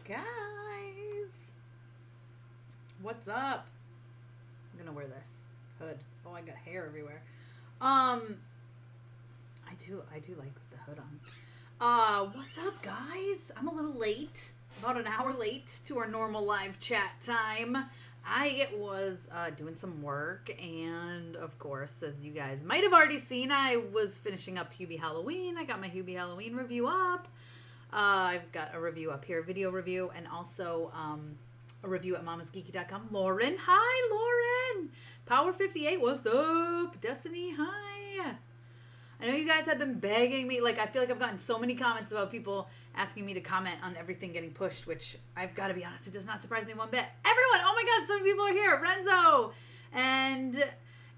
Guys, what's up? I'm gonna wear this hood. Oh, I got hair everywhere. I do like the hood on. What's up, guys? I'm a little late, about an hour late to our normal live chat time. I was doing some work, and of course, as you guys might have already seen, I was finishing up Hubie Halloween. I got my Hubie Halloween review up. I've got a review up here, video review, and also a review at mamasgeeky.com. Lauren, hi, Lauren. Power 58, what's up? Destiny, hi. I know you guys have been begging me. Like, I feel like I've gotten so many comments about people asking me to comment on everything getting pushed, which I've got to be honest, it does not surprise me one bit. Everyone, oh my God, so many people are here. Renzo and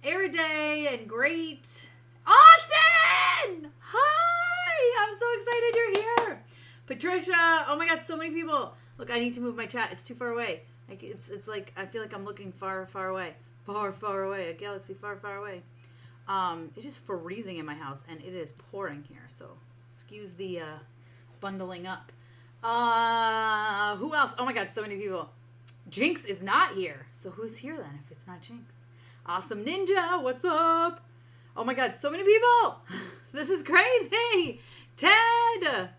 Ariday and Great. Austin! Hi! I'm so excited you're here. Patricia, oh my God, so many people. Look, I need to move my chat. It's too far away. Like it's like I feel like I'm looking far, far away. Far, far away. A galaxy far, far away. It is freezing in my house, and it is pouring here, so excuse the bundling up. Who else? Oh my God, so many people. Jinx is not here. So who's here then if it's not Jinx? Awesome Ninja, what's up? Oh my God, so many people. This is crazy. Ted.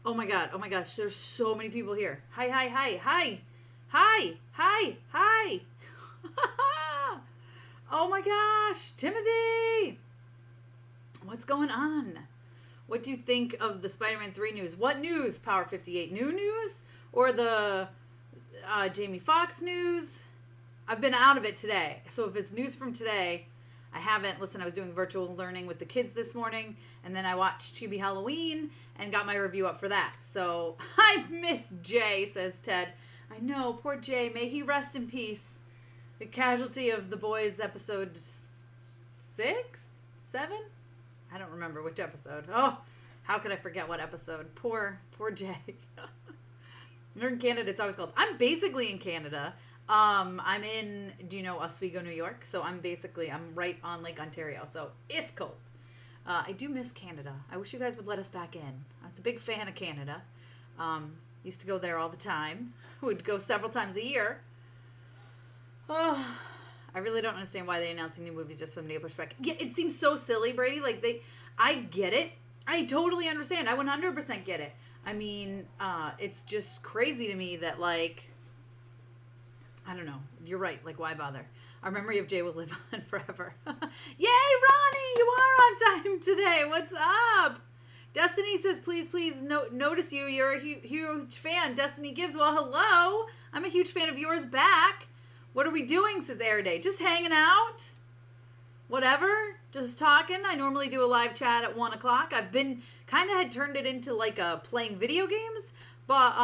Oh my God, oh my gosh, there's so many people here. Hi, hi, hi, hi. Hi, hi, hi. Oh my gosh, Timothy. What's going on? What do you think of the Spider-Man 3 news? What news, Power 58? New news? Or the Jamie Foxx news? I've been out of it today. So if it's news from today, I haven't. Listen, I was doing virtual learning with the kids this morning, and then I watched Hubie Halloween and got my review up for that. So, I miss Jay, says Ted. I know, poor Jay. May he rest in peace. The casualty of The Boys episode 6? 7? I don't remember which episode. Oh, how could I forget what episode? Poor Jay. You're in Canada, it's always cold. I'm basically in Canada. I'm in, do you know Oswego, New York? So I'm right on Lake Ontario. So it's cold. I do miss Canada. I wish you guys would let us back in. I was a big fan of Canada. Used to go there all the time. Would go several times a year. Oh, I really don't understand why they're announcing new movies just from the perspective. Yeah, it seems so silly, Brady. Like I get it. I totally understand. I 100% get it. I mean, it's just crazy to me that, like, I don't know. You're right. Like, why bother? Our memory of Jay will live on forever. Yay, Ronnie! You are on time today. What's up? Destiny says, please notice you. You're a huge fan. Destiny gives. Well, hello. I'm a huge fan of yours back. What are we doing, says Airday? Just hanging out? Whatever. Just talking. I normally do a live chat at 1 o'clock. I've been kind of had turned it into like a playing video games. But,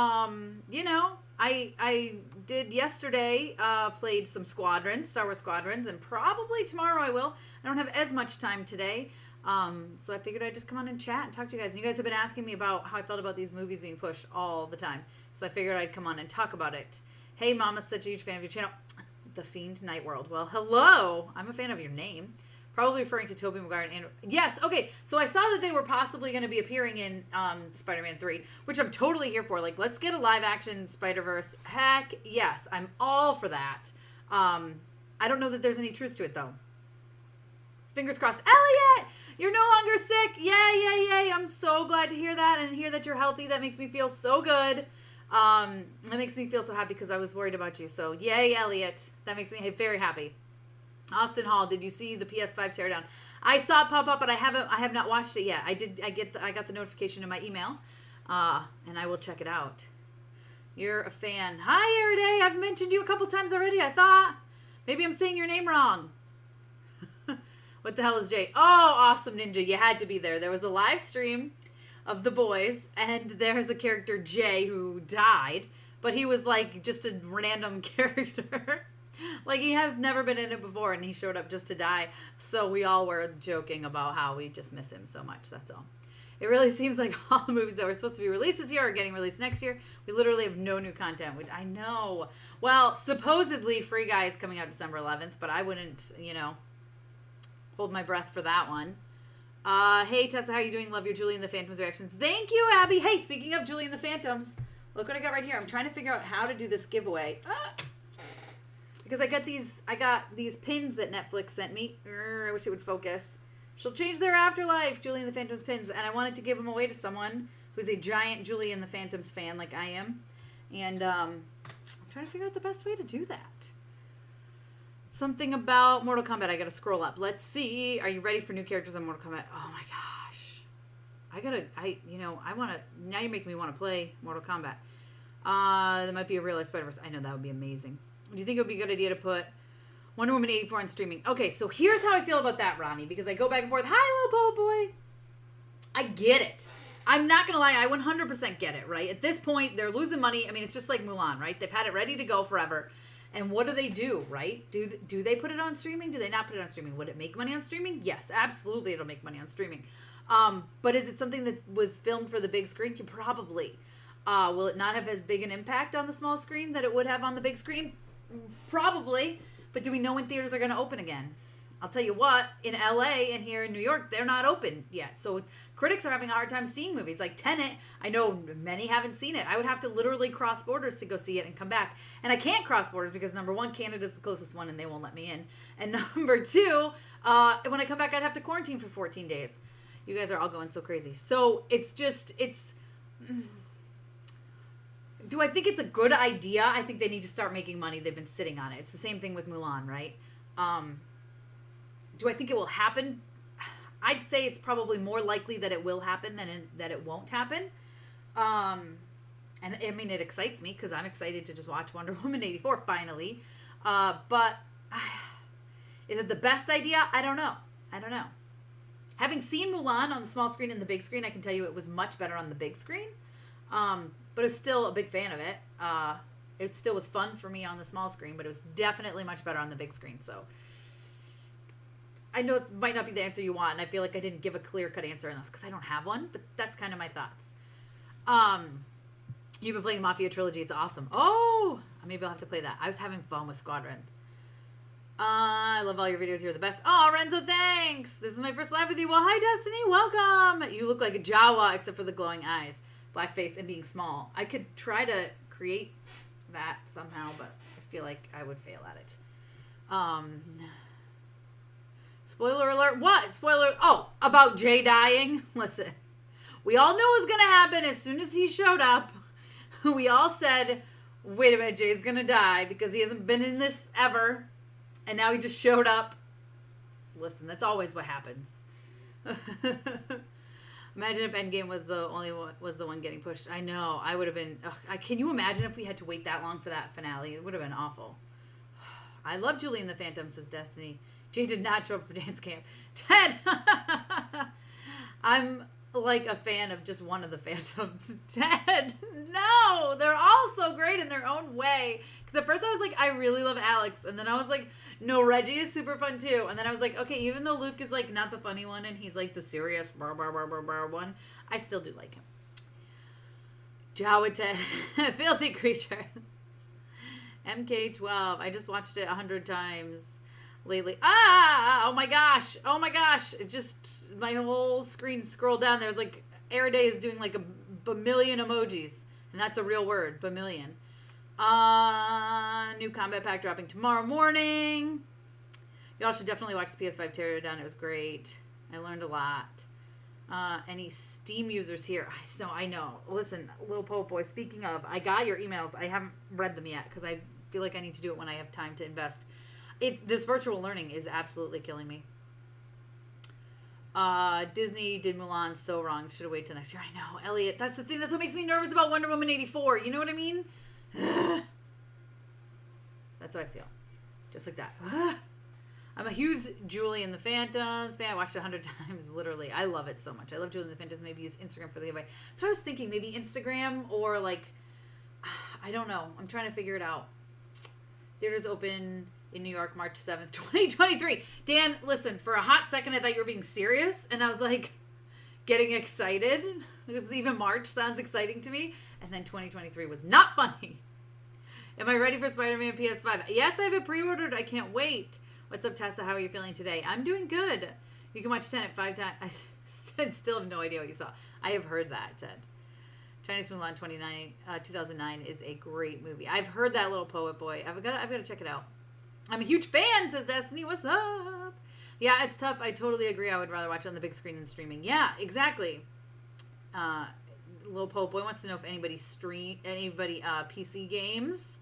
you know, I did yesterday, played some Squadrons, Star Wars Squadrons, and probably tomorrow I will. I don't have as much time today. So I figured I'd just come on and chat and talk to you guys. And you guys have been asking me about how I felt about these movies being pushed all the time. So I figured I'd come on and talk about it. Hey, Mama's such a huge fan of your channel. The Fiend Night World. Well, hello. I'm a fan of your name. Probably referring to Tobey Maguire and Andrew. Yes, okay. So I saw that they were possibly going to be appearing in Spider-Man 3, which I'm totally here for. Like, let's get a live-action Spider-Verse. Heck, yes. I'm all for that. I don't know that there's any truth to it, though. Fingers crossed. Elliot! You're no longer sick. Yay. I'm so glad to hear that and hear that you're healthy. That makes me feel so good. That makes me feel so happy because I was worried about you. So, yay, Elliot. That makes me very happy. Austin Hall, did you see the PS5 teardown? I saw it pop up, but I have not watched it yet. I got the notification in my email, and I will check it out. You're a fan. Hi, Airday. I've mentioned you a couple times already. I thought maybe I'm saying your name wrong. What the hell is Jay? Oh, Awesome Ninja. You had to be there. There was a live stream of The Boys, and there's a character, Jay, who died, but he was like just a random character. Like, he has never been in it before, and he showed up just to die. So we all were joking about how we just miss him so much. That's all. It really seems like all the movies that were supposed to be released this year are getting released next year. We literally have no new content. I know. Well, supposedly Free Guy is coming out December 11th, but I wouldn't, hold my breath for that one. Hey, Tessa, how you doing? Love your Julie and the Phantoms reactions. Thank you, Abby. Hey, speaking of Julie and the Phantoms, Look what I got right here. I'm trying to figure out how to do this giveaway. Because I got these pins that Netflix sent me. I wish it would focus. She'll change their afterlife, Julie and the Phantoms pins. And I wanted to give them away to someone who's a giant Julie and the Phantoms fan like I am. And I'm trying to figure out the best way to do that. Something about Mortal Kombat. I got to scroll up. Let's see. Are you ready for new characters on Mortal Kombat? Oh my gosh. I want to, now you're making me want to play Mortal Kombat. That might be a real life Spider-Verse. I know that would be amazing. Do you think it would be a good idea to put Wonder Woman 84 on streaming? Okay, so here's how I feel about that, Ronnie, because I go back and forth. Hi, little po' boy. I get it. I'm not going to lie. I 100% get it, right? At this point, they're losing money. I mean, it's just like Mulan, right? They've had it ready to go forever. And what do, right? Do they put it on streaming? Do they not put it on streaming? Would it make money on streaming? Yes, absolutely it'll make money on streaming. But is it something that was filmed for the big screen? Probably. Will it not have as big an impact on the small screen that it would have on the big screen? Probably. But do we know when theaters are going to open again? I'll tell you what, in LA and here in New York, they're not open yet. So critics are having a hard time seeing movies. Like Tenet, I know many haven't seen it. I would have to literally cross borders to go see it and come back. And I can't cross borders because number one, Canada's the closest one and they won't let me in. And number two, when I come back, I'd have to quarantine for 14 days. You guys are all going so crazy. So do I think it's a good idea? I think they need to start making money. They've been sitting on it. It's the same thing with Mulan, right? Do I think it will happen? I'd say it's probably more likely that it will happen than that it won't happen. And I mean, it excites me because I'm excited to just watch Wonder Woman 84 finally. But is it the best idea? I don't know. Having seen Mulan on the small screen and the big screen, I can tell you it was much better on the big screen. But I was still a big fan of it. It still was fun for me on the small screen, but it was definitely much better on the big screen. So I know it might not be the answer you want, and I feel like I didn't give a clear-cut answer on this because I don't have one, but that's kind of my thoughts. You've been playing Mafia Trilogy. It's awesome. Oh, maybe I'll have to play that. I was having fun with Squadrons. I love all your videos. You're the best. Oh, Renzo, thanks. This is my first live with you. Well, hi, Destiny. Welcome. You look like a Jawa, except for the glowing eyes, black face, and being small. I could try to create that somehow, but I feel like I would fail at it. Spoiler alert. What? Spoiler. Oh, about Jay dying. Listen, we all knew it was going to happen as soon as he showed up. We all said, wait a minute, Jay's going to die because he hasn't been in this ever. And now he just showed up. Listen, that's always what happens. Imagine if Endgame was the one getting pushed. I know. I would have been. Can you imagine if we had to wait that long for that finale? It would have been awful. I love Julie and the Phantom, says Destiny. Jay did not show up for dance camp. Ted! I'm like a fan of just one of the Phantoms. Ted! No! They're all so great in their own way. Because at first I was like, I really love Alex. And then I was like, no, Reggie is super fun too. And then I was like, okay, even though Luke is like not the funny one and he's like the serious one, I still do like him. Jawa Ted. Filthy creature. MK12. I just watched it 100 times lately. Oh my gosh. It just, my whole screen scrolled down. There's like, Araday is doing like a bamillion emojis. And that's a real word, bamillion. New combat pack dropping tomorrow morning. Y'all should definitely watch the PS5 teardown. It was great. I learned a lot. Any Steam users here? I know. Listen, Lil Pope Boy, speaking of, I got your emails. I haven't read them yet because I feel like I need to do it when I have time to invest. This virtual learning is absolutely killing me. Disney did Mulan so wrong. Should have waited till next year. I know, Elliot. That's the thing. That's what makes me nervous about Wonder Woman 84. You know what I mean? That's how I feel. Just like that. I'm a huge Julie and the Phantoms fan. I watched it 100 times, literally. I love it so much. I love Julie and the Phantoms. Maybe use Instagram for the giveaway. So I was thinking maybe Instagram or like, I don't know. I'm trying to figure it out. Theaters open in New York, March 7th, 2023. Dan, listen, for a hot second, I thought you were being serious. And I was like getting excited. Because even March sounds exciting to me. And then 2023 was not funny. Am I ready for Spider-Man PS5? Yes, I have it pre-ordered. I can't wait. What's up, Tessa? How are you feeling today? I'm doing good. You can watch Tenet 5 times. I still have no idea what you saw. I have heard that, Ted. Chinese Mulan 2009 is a great movie. I've heard that little poet boy. I've got to check it out. I'm a huge fan, says Destiny. What's up? Yeah, it's tough. I totally agree. I would rather watch it on the big screen than streaming. Yeah, exactly. Little poet boy wants to know if anybody PC games.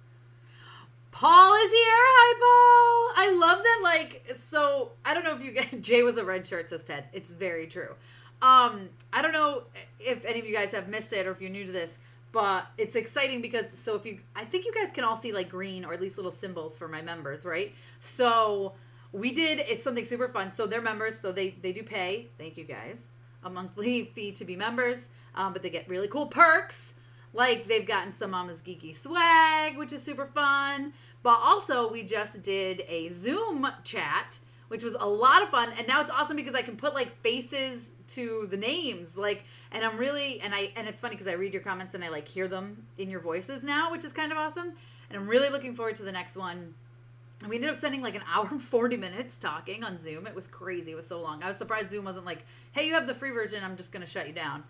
Paul is here. Hi, Paul. I love that. Like, so I don't know if you guys. Jay was a red shirt, says Ted. It's very true. I don't know if any of you guys have missed it or if you're new to this, but it's exciting because I think you guys can all see like green or at least little symbols for my members, right? So it's something super fun. So they're members, so they do pay. Thank you guys. A monthly fee to be members, but they get really cool perks. Like they've gotten some Mama's Geeky swag, which is super fun. But also we just did a Zoom chat, which was a lot of fun. And now it's awesome because I can put like faces to the names, like, and I'm really, and it's funny because I read your comments and I like hear them in your voices now, which is kind of awesome. And I'm really looking forward to the next one. And we ended up spending like an hour and 40 minutes talking on Zoom. It was crazy. It was so long. I was surprised Zoom wasn't like, hey, you have the free version. I'm just going to shut you down.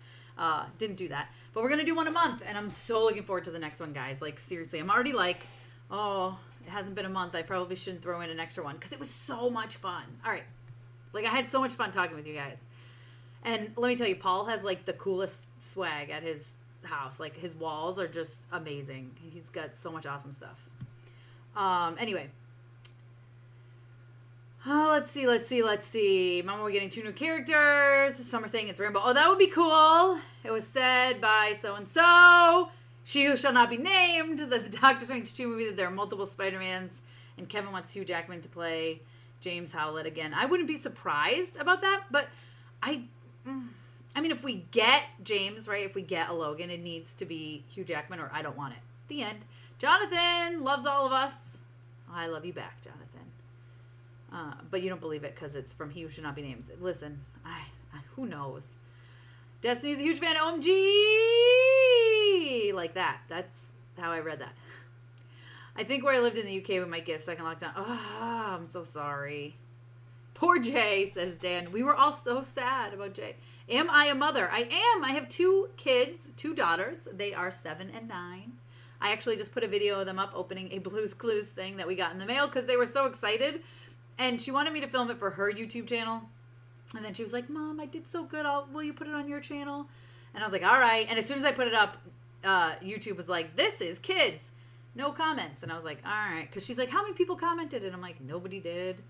Didn't do that. But we're going to do one a month. And I'm so looking forward to the next one, guys. Like, seriously, I'm already like, oh, it hasn't been a month. I probably shouldn't throw in an extra one because it was so much fun. All right. Like, I had so much fun talking with you guys. And let me tell you, Paul has like the coolest swag at his house. Like his walls are just amazing. He's got so much awesome stuff. Anyway. Oh, let's see. Mama, we're getting 2 new characters. Some are saying it's Rainbow. Oh, that would be cool. It was said by so-and-so, she who shall not be named, that the Doctor Strange 2 movie, that there are multiple Spider-Mans, and Kevin wants Hugh Jackman to play James Howlett again. I wouldn't be surprised about that, but I mean, if we get James, right, if we get a Logan, it needs to be Hugh Jackman or I don't want it. The end. Jonathan loves all of us. Oh, I love you back, Jonathan. But you don't believe it because it's from He Who Should Not Be Named. Listen, who knows? Destiny's a huge fan. OMG! Like that. That's how I read that. I think where I lived in the UK, we might get a second lockdown. Oh, I'm so sorry. Poor Jay, says Dan. We were all so sad about Jay. Am I a mother? I am. I have 2 kids, 2 daughters. They are 7 and 9. I actually just put a video of them up opening a Blue's Clues thing that we got in the mail because they were so excited. And she wanted me to film it for her YouTube channel. And then she was like, Mom, I did so good. Will you put it on your channel? And I was like, all right. And as soon as I put it up, YouTube was like, this is kids. No comments. And I was like, all right. Because she's like, how many people commented? And I'm like, nobody did.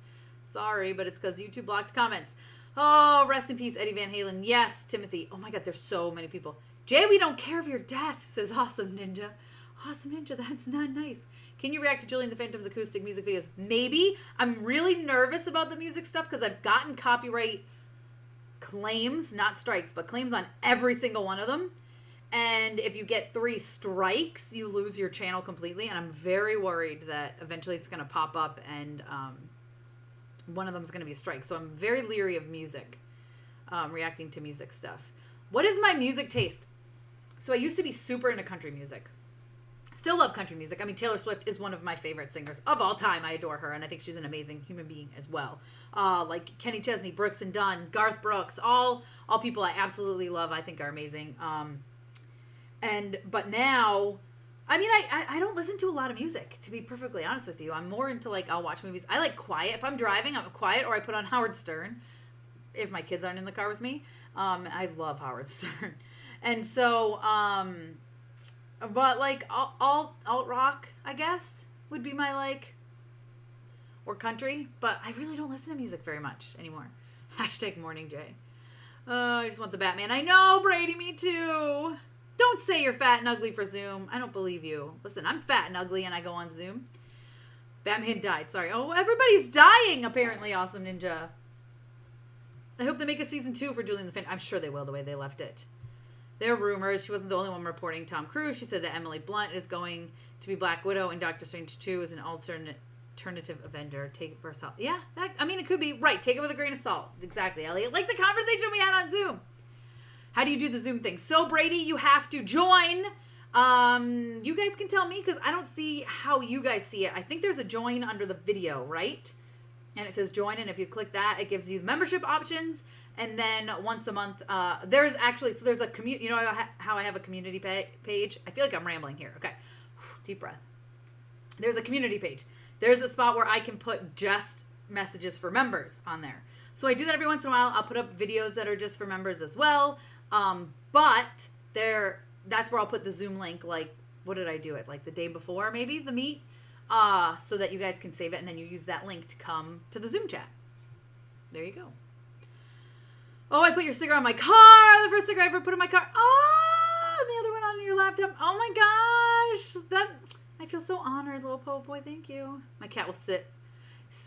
Sorry, but it's because YouTube blocked comments. Oh, rest in peace, Eddie Van Halen. Yes, Timothy. Oh my God, there's so many people. Jay, we don't care of your death, says Awesome Ninja. Awesome Ninja, that's not nice. Can you react to Julian the Phantom's acoustic music videos? Maybe. I'm really nervous about the music stuff because I've gotten copyright claims, not strikes, but claims on every single one of them. And if you get 3 strikes, you lose your channel completely. And I'm very worried that eventually it's going to pop up and one of them is going to be a strike. So I'm very leery of music, reacting to music stuff. What is my music taste? So I used to be super into country music. Still love country music. I mean, Taylor Swift is one of my favorite singers of all time. I adore her, and I think she's an amazing human being as well. Like Kenny Chesney, Brooks and Dunn, Garth Brooks, all people I absolutely love, I think are amazing. But now, I mean, I don't listen to a lot of music, to be perfectly honest with you. I'm more into, like, I'll watch movies. I like quiet. If I'm driving, I'm quiet, or I put on Howard Stern if my kids aren't in the car with me. I love Howard Stern. And so, but, like, alt rock, I guess, would be my, like, or country. But I really don't listen to music very much anymore. Hashtag Morning Jay. I just want the Batman. I know, Brady, me too. Don't say you're fat and ugly for Zoom. I don't believe you. Listen, I'm fat and ugly and I go on Zoom. Batman died. Sorry. Oh, everybody's dying, apparently, Awesome Ninja. I hope they make a season 2 for Julian the Phantom. I'm sure they will, the way they left it. There are rumors. She wasn't the only one reporting Tom Cruise. She said that Emily Blunt is going to be Black Widow and Doctor Strange 2 is an alternative Avenger. Take it for a salt. Yeah, it could be. Right, take it with a grain of salt. Exactly, Elliot. Like the conversation we had on Zoom. How do you do the Zoom thing? So, Brady, you have to join. You guys can tell me because I don't see how you guys see it. I think there's a join under the video, right? And it says join, and if you click that, it gives you membership options. And then once a month, there's a community, you know how I have a community page? I feel like I'm rambling here. Okay. Deep breath. There's a community page. There's a spot where I can put just messages for members on there. So I do that every once in a while. I'll put up videos that are just for members as well. But that's where I'll put the Zoom link. Like, what did I do it? Like the day before, maybe, the meet, so that you guys can save it, and then you use that link to come to the Zoom chat. There you go. Oh, I put your sticker on my car. The first sticker I ever put on my car. Oh, and the other one on your laptop. Oh my gosh, I feel so honored, little po boy. Thank you. My cat will sit.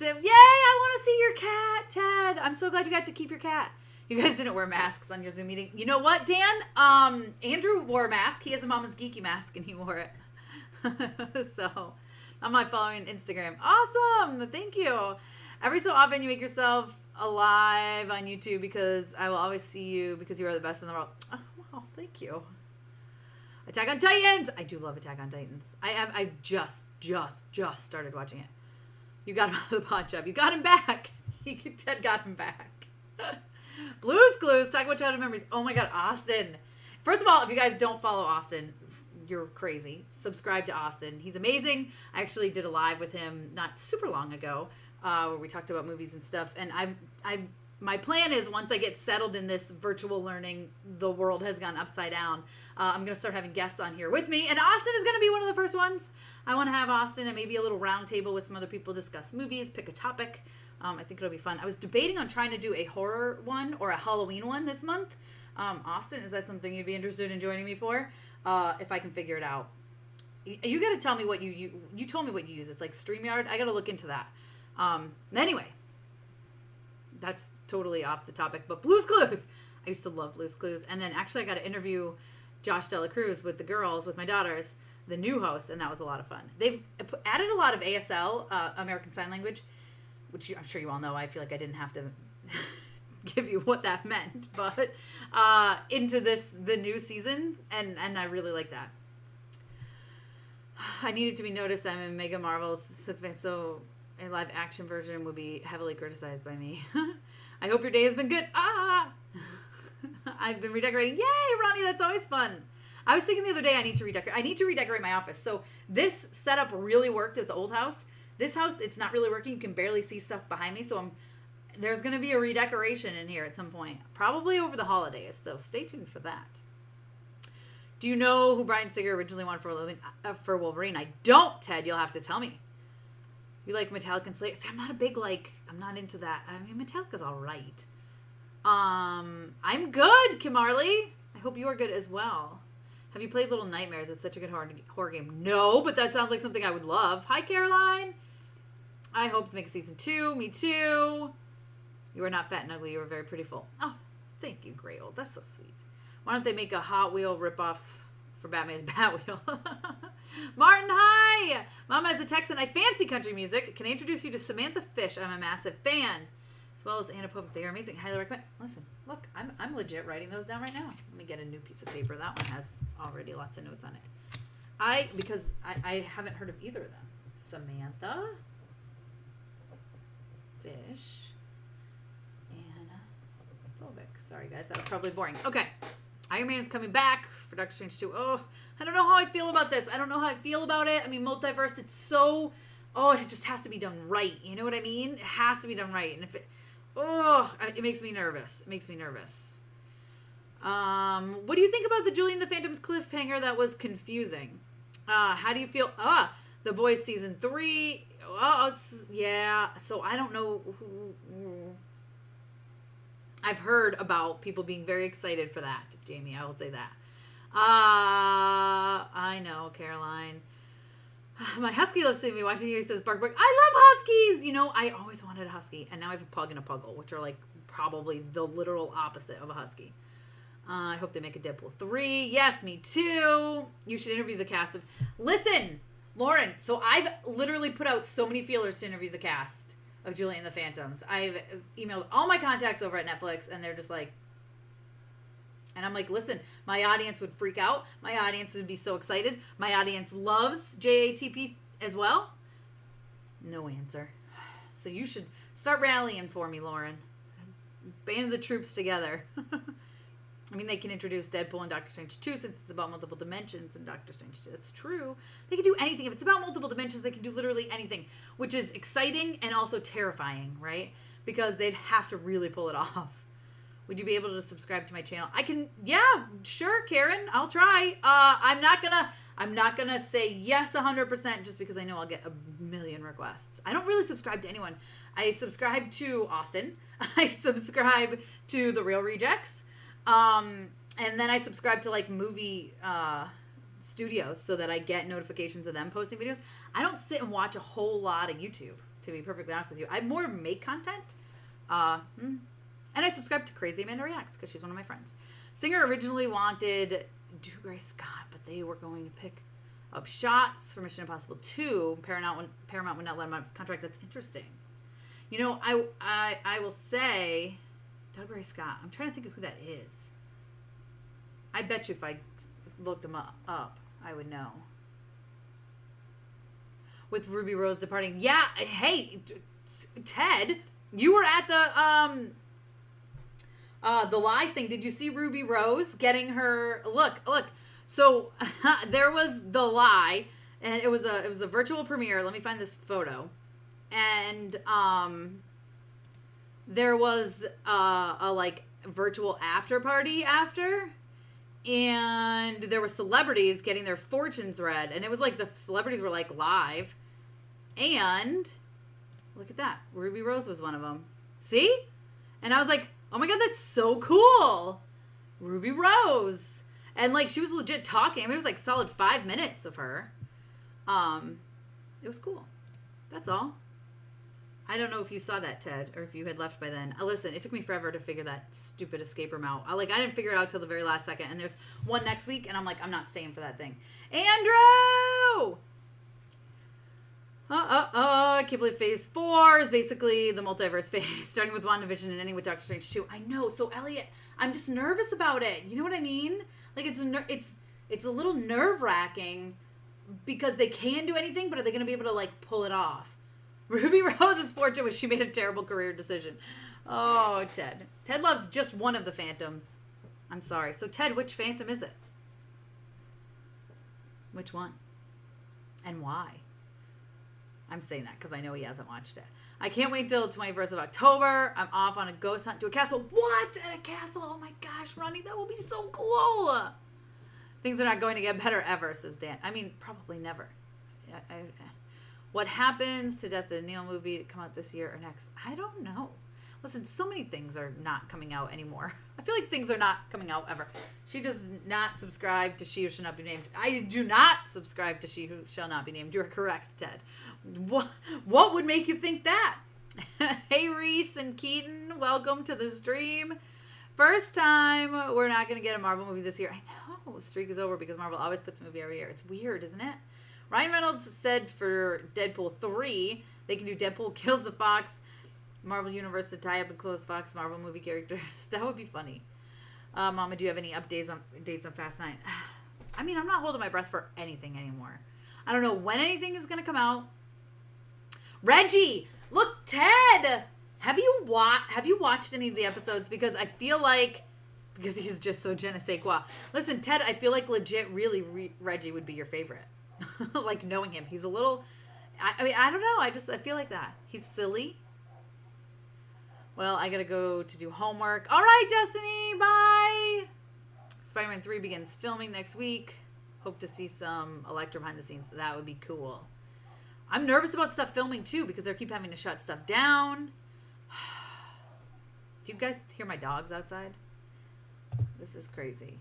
Yay! I want to see your cat, Ted. I'm so glad you got to keep your cat. You guys didn't wear masks on your Zoom meeting. You know what, Dan? Andrew wore a mask. He has a Mama's Geeky mask, and he wore it. So, I'm not following Instagram. Awesome. Thank you. Every so often, you make yourself alive on YouTube because I will always see you because you are the best in the world. Oh, wow. Thank you. Attack on Titans. I do love Attack on Titans. I just started watching it. You got him out of the pot shop. You got him back. Ted got him back. Blue's Clues. Talk about childhood memories. Oh my God, Austin. First of all, if you guys don't follow Austin, you're crazy. Subscribe to Austin. He's amazing. I actually did a live with him not super long ago where we talked about movies and stuff. And my plan is once I get settled in this virtual learning, the world has gone upside down. I'm going to start having guests on here with me. And Austin is going to be one of the first ones. I want to have Austin and maybe a little round table with some other people, discuss movies, pick a topic. I think it'll be fun. I was debating on trying to do a horror one or a Halloween one this month. Austin, is that something you'd be interested in joining me for? If I can figure it out. You got to tell me what you told me what you use. It's like StreamYard. I got to look into that. Anyway, that's totally off the topic, but Blue's Clues. I used to love Blue's Clues. And then actually I got to interview Josh Dela Cruz with the girls, with my daughters, the new host, and that was a lot of fun. They've added a lot of ASL, American Sign Language, which I'm sure you all know. I feel like I didn't have to give you what that meant, but into the new season, and I really like that. I needed to be noticed. I'm in Mega Marvel's, so a live action version would be heavily criticized by me. I hope your day has been good. I've been redecorating. Yay, Ronnie, that's always fun. I was thinking the other day I need to redecorate my office. So this setup really worked at the old house. This house, it's not really working. You can barely see stuff behind me. So there's going to be a redecoration in here at some point, probably over the holidays. So stay tuned for that. Do you know who Bryan Singer originally wanted for Wolverine? I don't, Ted. You'll have to tell me. You like Metallica and Slayer? See, I'm not not into that. I mean, Metallica's all right. I'm good, Kimarley. I hope you are good as well. Have you played Little Nightmares? It's such a good horror game. No, but that sounds like something I would love. Hi, Caroline. I hope to make a season 2. Me too. You are not fat and ugly. You are very prettiful. Oh, thank you, Grey Old. That's so sweet. Why don't they make a Hot Wheel ripoff for Batman's Batwheel? Martin, hi! Mama is a Texan. I fancy country music. Can I introduce you to Samantha Fish? I'm a massive fan. As well as Anna Povich. They are amazing. Highly recommend. Listen, look, I'm legit writing those down right now. Let me get a new piece of paper. That one has already lots of notes on it. Because I haven't heard of either of them. Samantha Fish. Anna Povich. Sorry, guys. That was probably boring. Okay. Iron Man is coming back for Doctor Strange 2. Oh, I don't know how I feel about this. I don't know how I feel about it. I mean, multiverse, it's so... Oh, it just has to be done right. You know what I mean? It has to be done right. And if it... Oh, it makes me nervous. It makes me nervous. What do you think about the Julie and the Phantoms cliffhanger? That was confusing. How do you feel? The Boys season 3. Yeah. So I don't know who... I've heard about people being very excited for that, Jamie. I will say that. I know, Caroline. My husky loves seeing me watching you. He says, bark, bark. I love huskies. You know, I always wanted a husky. And now I have a pug and a puggle, which are like probably the literal opposite of a husky. I hope they make a Deadpool 3. Yes, me too. You should interview the cast of... Listen, Lauren. So I've literally put out so many feelers to interview the cast of Julie and the Phantoms. I've emailed all my contacts over at Netflix, and they're just like... And I'm like, listen, my audience would freak out. My audience would be so excited. My audience loves JATP as well. No answer. So you should start rallying for me, Lauren. band the troops together. I mean, they can introduce Deadpool and Doctor Strange 2 since it's about multiple dimensions and Doctor Strange 2. It's true. They can do anything. If it's about multiple dimensions, they can do literally anything, which is exciting and also terrifying, right? Because they'd have to really pull it off. Would you be able to subscribe to my channel? I can, yeah, sure, Karen. I'll try. I'm not gonna say yes 100% just because I know I'll get a million requests. I don't really subscribe to anyone. I subscribe to Austin. I subscribe to The Real Rejects. And then I subscribe to like movie studios so that I get notifications of them posting videos. I don't sit and watch a whole lot of YouTube, to be perfectly honest with you. I more make content. And I subscribe to Crazy Amanda Reacts because she's one of my friends. Singer originally wanted Dougray Scott, but they were going to pick up shots for Mission Impossible 2. Paramount would not let him out of his contract. That's interesting. You know, I will say Dougray Scott. I'm trying to think of who that is. I bet you if I looked him up, I would know. With Ruby Rose departing. Yeah, hey, Ted, you were at the lie thing. Did you see Ruby Rose getting her look? So there was the lie, and it was a virtual premiere. Let me find this photo. And there was a like virtual after party after, and there were celebrities getting their fortunes read, and it was like the celebrities were like live, and look at that, Ruby Rose was one of them. See? And I was like, oh my god, that's so cool, Ruby Rose. And like she was legit talking. I mean, it was like solid 5 minutes of her. It was cool. That's all. I don't know if you saw that, Ted, or if you had left by then. Listen, it took me forever to figure that stupid escape room out. I didn't figure it out till the very last second. And there's one next week, and I'm like, I'm not staying for that thing. Andrew! I can't believe Phase 4 is basically the multiverse phase, starting with WandaVision and ending with Doctor Strange 2. I know. So, Elliot, I'm just nervous about it. You know what I mean? Like, it's a little nerve-wracking because they can do anything, but are they going to be able to, like, pull it off? Ruby Rose's fortune was she made a terrible career decision. Oh, Ted. Ted loves just one of the Phantoms. I'm sorry. So, Ted, which Phantom is it? Which one? And why? I'm saying that because I know he hasn't watched it. I can't wait till the 21st of October. I'm off on a ghost hunt to a castle. What? At a castle? Oh my gosh, Ronnie, that will be so cool. Things are not going to get better ever, says Dan. I mean, probably never. What happens to Death of the Neil movie to come out this year or next? I don't know. Listen, so many things are not coming out anymore. I feel like things are not coming out ever. She does not subscribe to She Who Shall Not Be Named. I do not subscribe to She Who Shall Not Be Named. You're correct, Ted. What would make you think that? Hey, Reese and Keaton, welcome to the stream. First time we're not going to get a Marvel movie this year. I know. Streak is over because Marvel always puts a movie every year. It's weird, isn't it? Ryan Reynolds said for Deadpool 3, they can do Deadpool Kills the Fox, Marvel Universe to tie up and close Fox Marvel movie characters. That would be funny. Mama, do you have any dates on Fast 9? I mean, I'm not holding my breath for anything anymore. I don't know when anything is going to come out. Reggie! Look, Ted! Have you watched any of the episodes? Because I feel like, because he's just so je ne sais quoi. Listen, Ted, I feel like legit, really, Reggie would be your favorite. Like, knowing him. He's a little, I mean, I don't know. I feel like that. He's silly. Well, I gotta go to do homework. All right, Destiny, bye! Spider-Man 3 begins filming next week. Hope to see some Electro behind the scenes. That would be cool. I'm nervous about stuff filming, too, because they keep having to shut stuff down. Do you guys hear my dogs outside? This is crazy.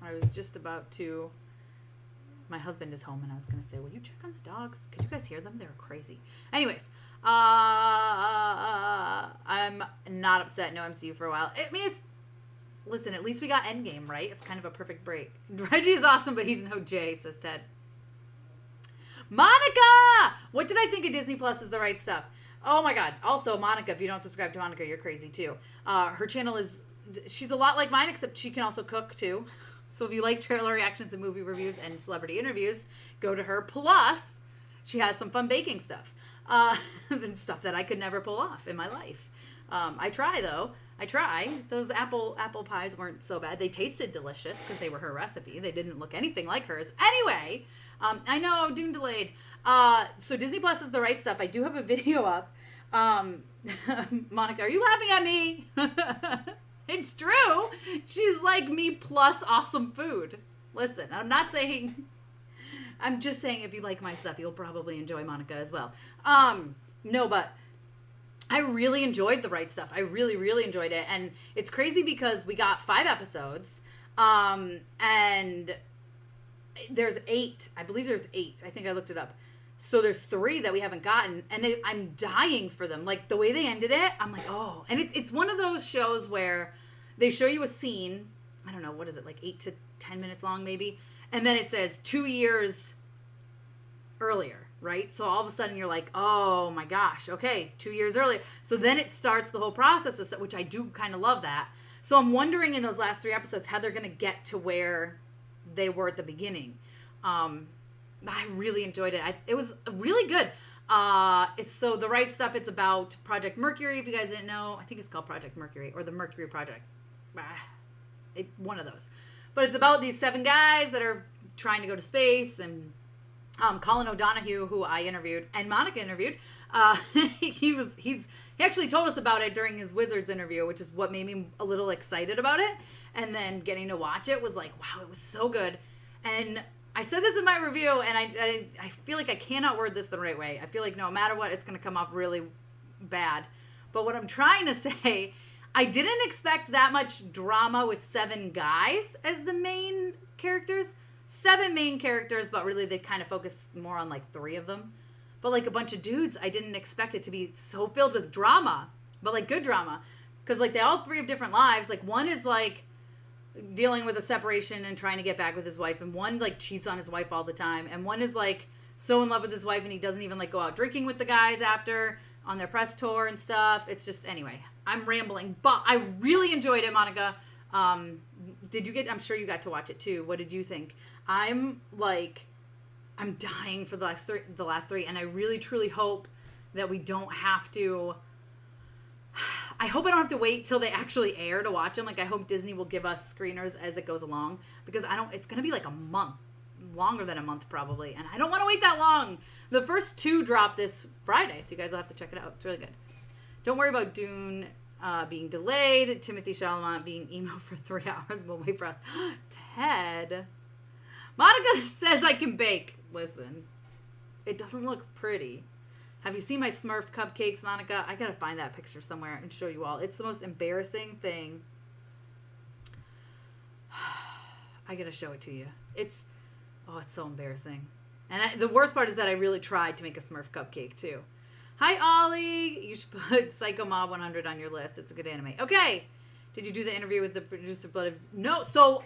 I was just about to... My husband is home, and I was going to say, will you check on the dogs? Could you guys hear them? They were crazy. Anyways, I'm not upset. No MCU for a while. I mean, listen, at least we got Endgame, right? It's kind of a perfect break. Reggie is awesome, but he's no Jay, says Ted. Monica! What did I think of Disney Plus is the right stuff? Oh, my God. Also, Monica, if you don't subscribe to Monica, you're crazy, too. Her channel is... She's a lot like mine, except she can also cook, too. So if you like trailer reactions and movie reviews and celebrity interviews, go to her. Plus, she has some fun baking stuff. And stuff that I could never pull off in my life. I try, though. I try. Those apple pies weren't so bad. They tasted delicious because they were her recipe. They didn't look anything like hers. Anyway, I know, Dune delayed. So Disney Plus is the right stuff. I do have a video up. Monica, are you laughing at me? It's true. She's like me plus awesome food. Listen, I'm not saying... I'm just saying if you like my stuff, you'll probably enjoy Monica as well. No, but I really enjoyed The Right Stuff. I really, really enjoyed it. And it's crazy because we got 5 episodes. And there's 8. I believe there's 8. I think I looked it up. So there's 3 that we haven't gotten. And I'm dying for them. Like, the way they ended it, I'm like, oh. And it's one of those shows where they show you a scene. I don't know, what is it, like 8 to 10 minutes long maybe? And then it says 2 years earlier, right? So all of a sudden you're like, oh my gosh, okay, 2 years earlier. So then it starts the whole process of stuff, which I do kind of love that. So I'm wondering in those last 3 episodes how they're going to get to where they were at the beginning. I really enjoyed it. It was really good. So The Right Stuff, it's about Project Mercury. If you guys didn't know, I think it's called Project Mercury or the Mercury Project. One of those. But it's about these 7 guys that are trying to go to space, and Colin O'Donoghue, who I interviewed and Monica interviewed, he actually told us about it during his Wizards interview, which is what made me a little excited about it. And then getting to watch it was like, wow, it was so good. And I said this in my review, and I feel like I cannot word this the right way. I feel like no matter what, it's going to come off really bad. But what I'm trying to say, I didn't expect that much drama with 7 guys as the main characters. 7 main characters, but really they kind of focus more on like 3 of them. But like a bunch of dudes, I didn't expect it to be so filled with drama, but like good drama. Because like they all 3 have different lives. Like one is like dealing with a separation and trying to get back with his wife, and one like cheats on his wife all the time, and one is like so in love with his wife and he doesn't even like go out drinking with the guys after on their press tour and stuff. It's just, anyway, I'm rambling, but I really enjoyed it, Monica. I'm sure you got to watch it too. What did you think? I'm dying for the last three, and I really truly hope that we don't have to. I hope I don't have to wait till they actually air to watch them. Like, I hope Disney will give us screeners as it goes along, because it's going to be like a month, longer than a month probably, and I don't want to wait that long. The first 2 drop this Friday, so you guys will have to check it out. It's really good. Don't worry about Dune being delayed. Timothy Chalamet being emo for 3 hours. We'll wait for us. Ted. Monica says I can bake. Listen, it doesn't look pretty. Have you seen my Smurf cupcakes, Monica? I gotta find that picture somewhere and show you all. It's the most embarrassing thing. I gotta show it to you. It's so embarrassing. And the worst part is that I really tried to make a Smurf cupcake too. Hi, Ollie. You should put Psycho Mob 100 on your list. It's a good anime. Okay. Did you do the interview with the producer, Blood of... No. So,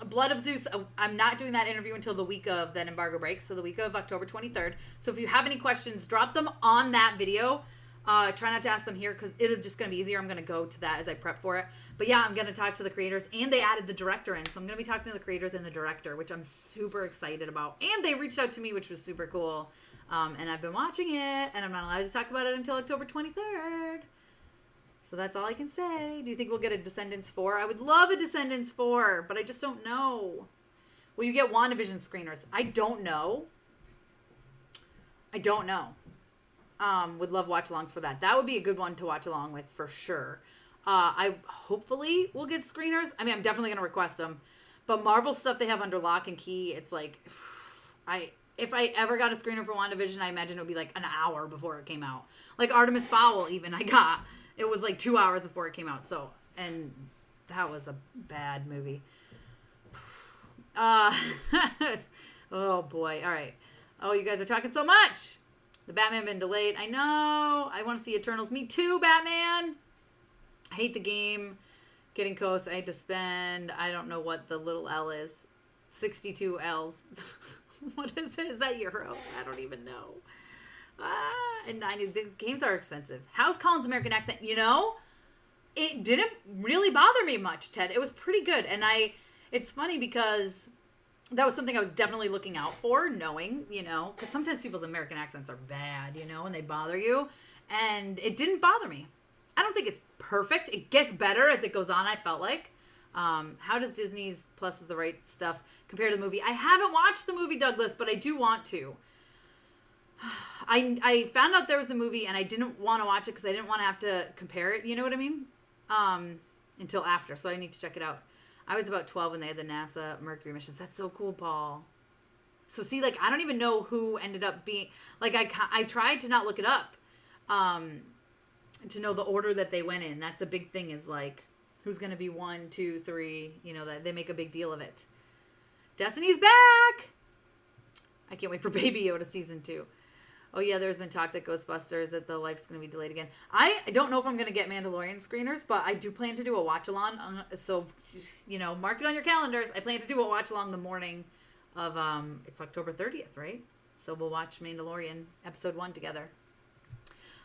Blood of Zeus, I'm not doing that interview until the week of that embargo break. So, the week of October 23rd. So, if you have any questions, drop them on that video. Try not to ask them here because it's just going to be easier. I'm going to go to that as I prep for it. But yeah, I'm going to talk to the creators, and they added the director in. So, I'm going to be talking to the creators and the director, which I'm super excited about. And they reached out to me, which was super cool. And I've been watching it, and I'm not allowed to talk about it until October 23rd. So that's all I can say. Do you think we'll get a Descendants 4? I would love a Descendants 4, but I just don't know. Will you get WandaVision screeners? I don't know. Would love watch-alongs for that. That would be a good one to watch along with for sure. I hopefully will get screeners. I mean, I'm definitely going to request them. But Marvel stuff they have under lock and key, it's like... If I ever got a screener for WandaVision, I imagine it would be like an hour before it came out. Like Artemis Fowl even, it was like 2 hours before it came out. So, and that was a bad movie. Oh boy. All right. Oh, you guys are talking so much. The Batman been delayed. I know. I want to see Eternals. Me too, Batman. I hate the game. Getting close. I hate to spend. I don't know what the little L is. 62 L's. What is it? Is that euros? I don't even know. And these games are expensive. How's Colin's American accent? You know, it didn't really bother me much, Ted. It was pretty good. And It's funny because that was something I was definitely looking out for, knowing, because sometimes people's American accents are bad, and they bother you. And it didn't bother me. I don't think it's perfect. It gets better as it goes on, I felt like. How does Disney's Plus is the right stuff compare to the movie? I haven't watched the movie, Douglas, but I do want to. I found out there was a movie and I didn't want to watch it because I didn't want to have to compare it, you know what I mean? Until after, so I need to check it out. I was about 12 when they had the NASA Mercury missions. That's so cool, Paul. So see, like, I don't even know who ended up being, like, I tried to not look it up, to know the order that they went in. That's a big thing, is like, who's going to be 1, 2, 3, that they make a big deal of it. Destiny's back! I can't wait for Baby Yoda season 2. Oh yeah, there's been talk that Ghostbusters, that the life's going to be delayed again. I don't know if I'm going to get Mandalorian screeners, but I do plan to do a watch-along. So, mark it on your calendars. I plan to do a watch-along the morning of, it's October 30th, right? So we'll watch Mandalorian episode 1 together.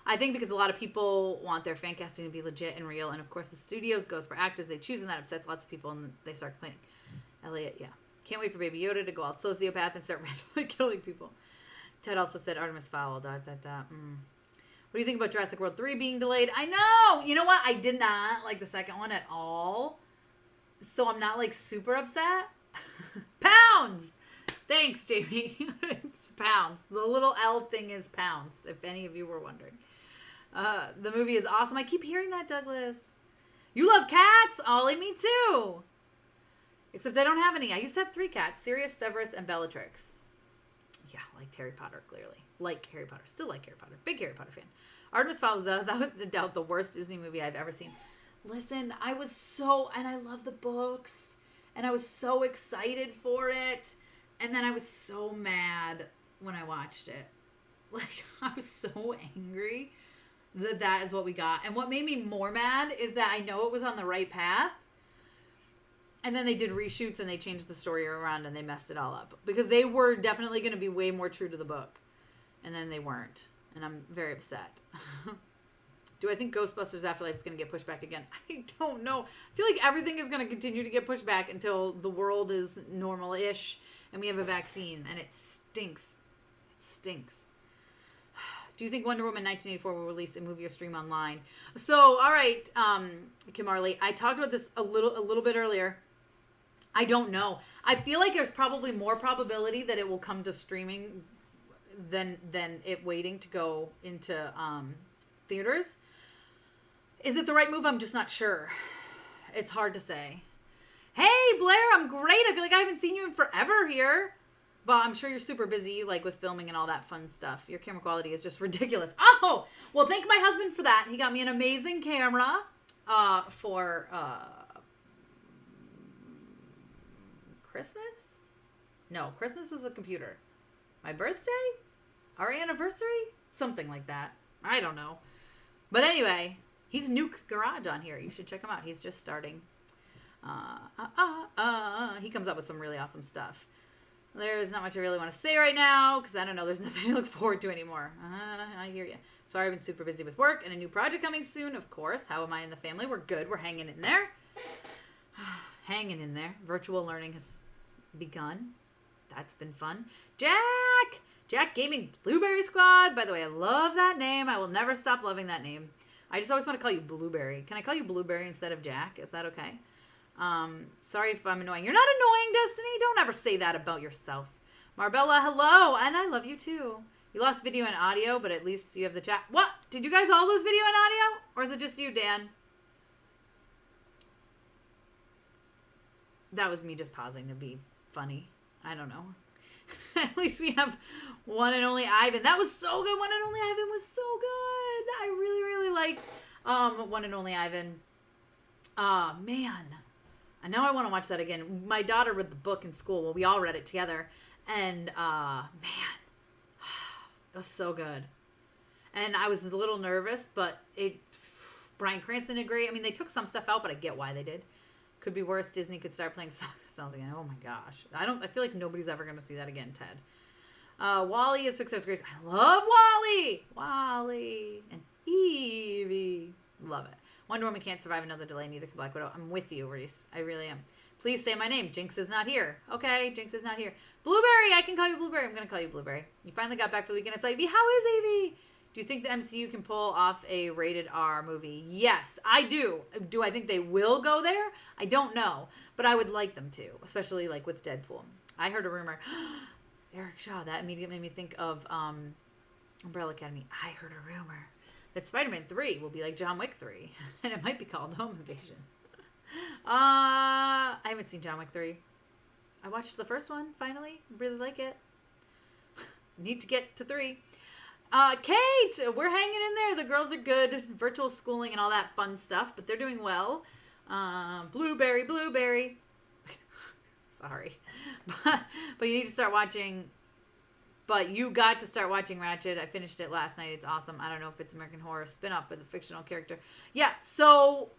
I think because a lot of people want their fan casting to be legit and real. And of course the studios goes for actors they choose, and that upsets lots of people and they start complaining. Elliot, yeah. Can't wait for Baby Yoda to go all sociopath and start randomly killing people. Ted also said Artemis Fowl. What do you think about Jurassic World 3 being delayed? I know! You know what? I did not like the second one at all. So I'm not, like, super upset. Pounds! Thanks, Jamie. It's pounds. The little L thing is pounds, if any of you were wondering. The movie is awesome. I keep hearing that, Douglas. You love cats? Ollie, me too. Except I don't have any. I used to have 3 cats. Sirius, Severus, and Bellatrix. Yeah, liked Harry Potter, clearly. Like Harry Potter. Still like Harry Potter. Big Harry Potter fan. Artemis Fowl was, without a doubt, the worst Disney movie I've ever seen. Listen, and I love the books, and I was so excited for it, and then I was so mad when I watched it. Like, I was so angry that is what we got. And what made me more mad is that I know it was on the right path, and then they did reshoots and they changed the story around and they messed it all up. Because they were definitely going to be way more true to the book. And then they weren't. And I'm very upset. Do I think Ghostbusters Afterlife is going to get pushed back again? I don't know. I feel like everything is going to continue to get pushed back until the world is normal-ish and we have a vaccine. And it stinks. It stinks. Do you think Wonder Woman 1984 will release a movie or stream online? So, all right, Kim Marley, I talked about this a little bit earlier. I don't know. I feel like there's probably more probability that it will come to streaming than it waiting to go into theaters. Is it the right move? I'm just not sure. It's hard to say. Hey, Blair, I'm great. I feel like I haven't seen you in forever here. But I'm sure you're super busy, like, with filming and all that fun stuff. Your camera quality is just ridiculous. Oh, well, thank my husband for that. He got me an amazing camera for Christmas? No, Christmas was a computer. My birthday? Our anniversary? Something like that. I don't know. But anyway, he's Nuke Garage on here. You should check him out. He's just starting. He comes up with some really awesome stuff. There's not much I really want to say right now because I don't know. There's nothing to look forward to anymore. I hear you. Sorry, I've been super busy with work and a new project coming soon, of course. How am I in the family? We're good. We're hanging in there. Hanging in there. Virtual learning has begun. That's been fun. Jack Gaming Blueberry Squad. By the way, I love that name. I will never stop loving that name. I just always want to call you Blueberry. Can I call you Blueberry instead of Jack? Is that okay? Sorry if I'm annoying. You're not annoying, Destiny. Don't ever say that about yourself. Marbella, hello. And I love you too. You lost video and audio, but at least you have the chat. What? Did you guys all lose video and audio? Or is it just you, Dan? That was me just pausing to be funny. I don't know. At least we have One and Only Ivan. That was so good. One and Only Ivan was so good. I really, really like One and Only Ivan. Man. And now I want to watch that again. My daughter read the book in school. Well, we all read it together. And, man, it was so good. And I was a little nervous, but Bryan Cranston did great. I mean, they took some stuff out, but I get why they did. Could be worse. Disney could start playing something. Oh my gosh. I feel like nobody's ever going to see that again, Ted. Wally is Pixar's Grace. I love Wally. Wally and Evie. Love it. Wonder Woman can't survive another delay. Neither can Black Widow. I'm with you, Reese. I really am. Please say my name. Jinx is not here. Okay, Jinx is not here. Blueberry, I can call you Blueberry. I'm going to call you Blueberry. You finally got back for the weekend. It's Ivy. How is Ivy? Do you think the MCU can pull off a rated R movie? Yes, I do. Do I think they will go there? I don't know, but I would like them to, especially like with Deadpool. I heard a rumor. Eric Shaw, that immediately made me think of Umbrella Academy. I heard a rumor that Spider-Man 3 will be like John Wick 3, and it might be called Home Invasion. I haven't seen John Wick 3. I watched the first one, finally. Really like it. Need to get to 3. Kate, we're hanging in there. The girls are good. Virtual schooling and all that fun stuff, but they're doing well. Blueberry. Sorry. But you need to start watching. But you got to start watching Ratched. I finished it last night. It's awesome. I don't know if it's American Horror spin-off with a fictional character. Yeah, so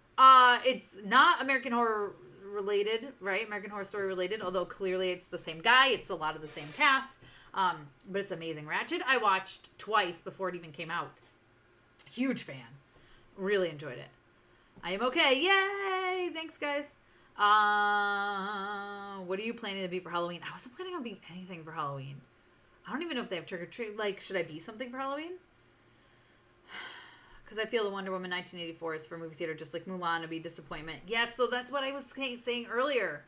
it's not American Horror related, right? American Horror Story related, although clearly it's the same guy. It's a lot of the same cast. But it's amazing. Ratched I watched twice before it even came out. Huge fan. Really enjoyed it. I am okay. Yay! Thanks, guys. What are you planning to be for Halloween? I wasn't planning on being anything for Halloween. I don't even know if they have trick-or-treat. Like, should I be something for Halloween? Because I feel the Wonder Woman 1984 is for movie theater, just like Mulan would be disappointment. Yes, so that's what I was saying earlier.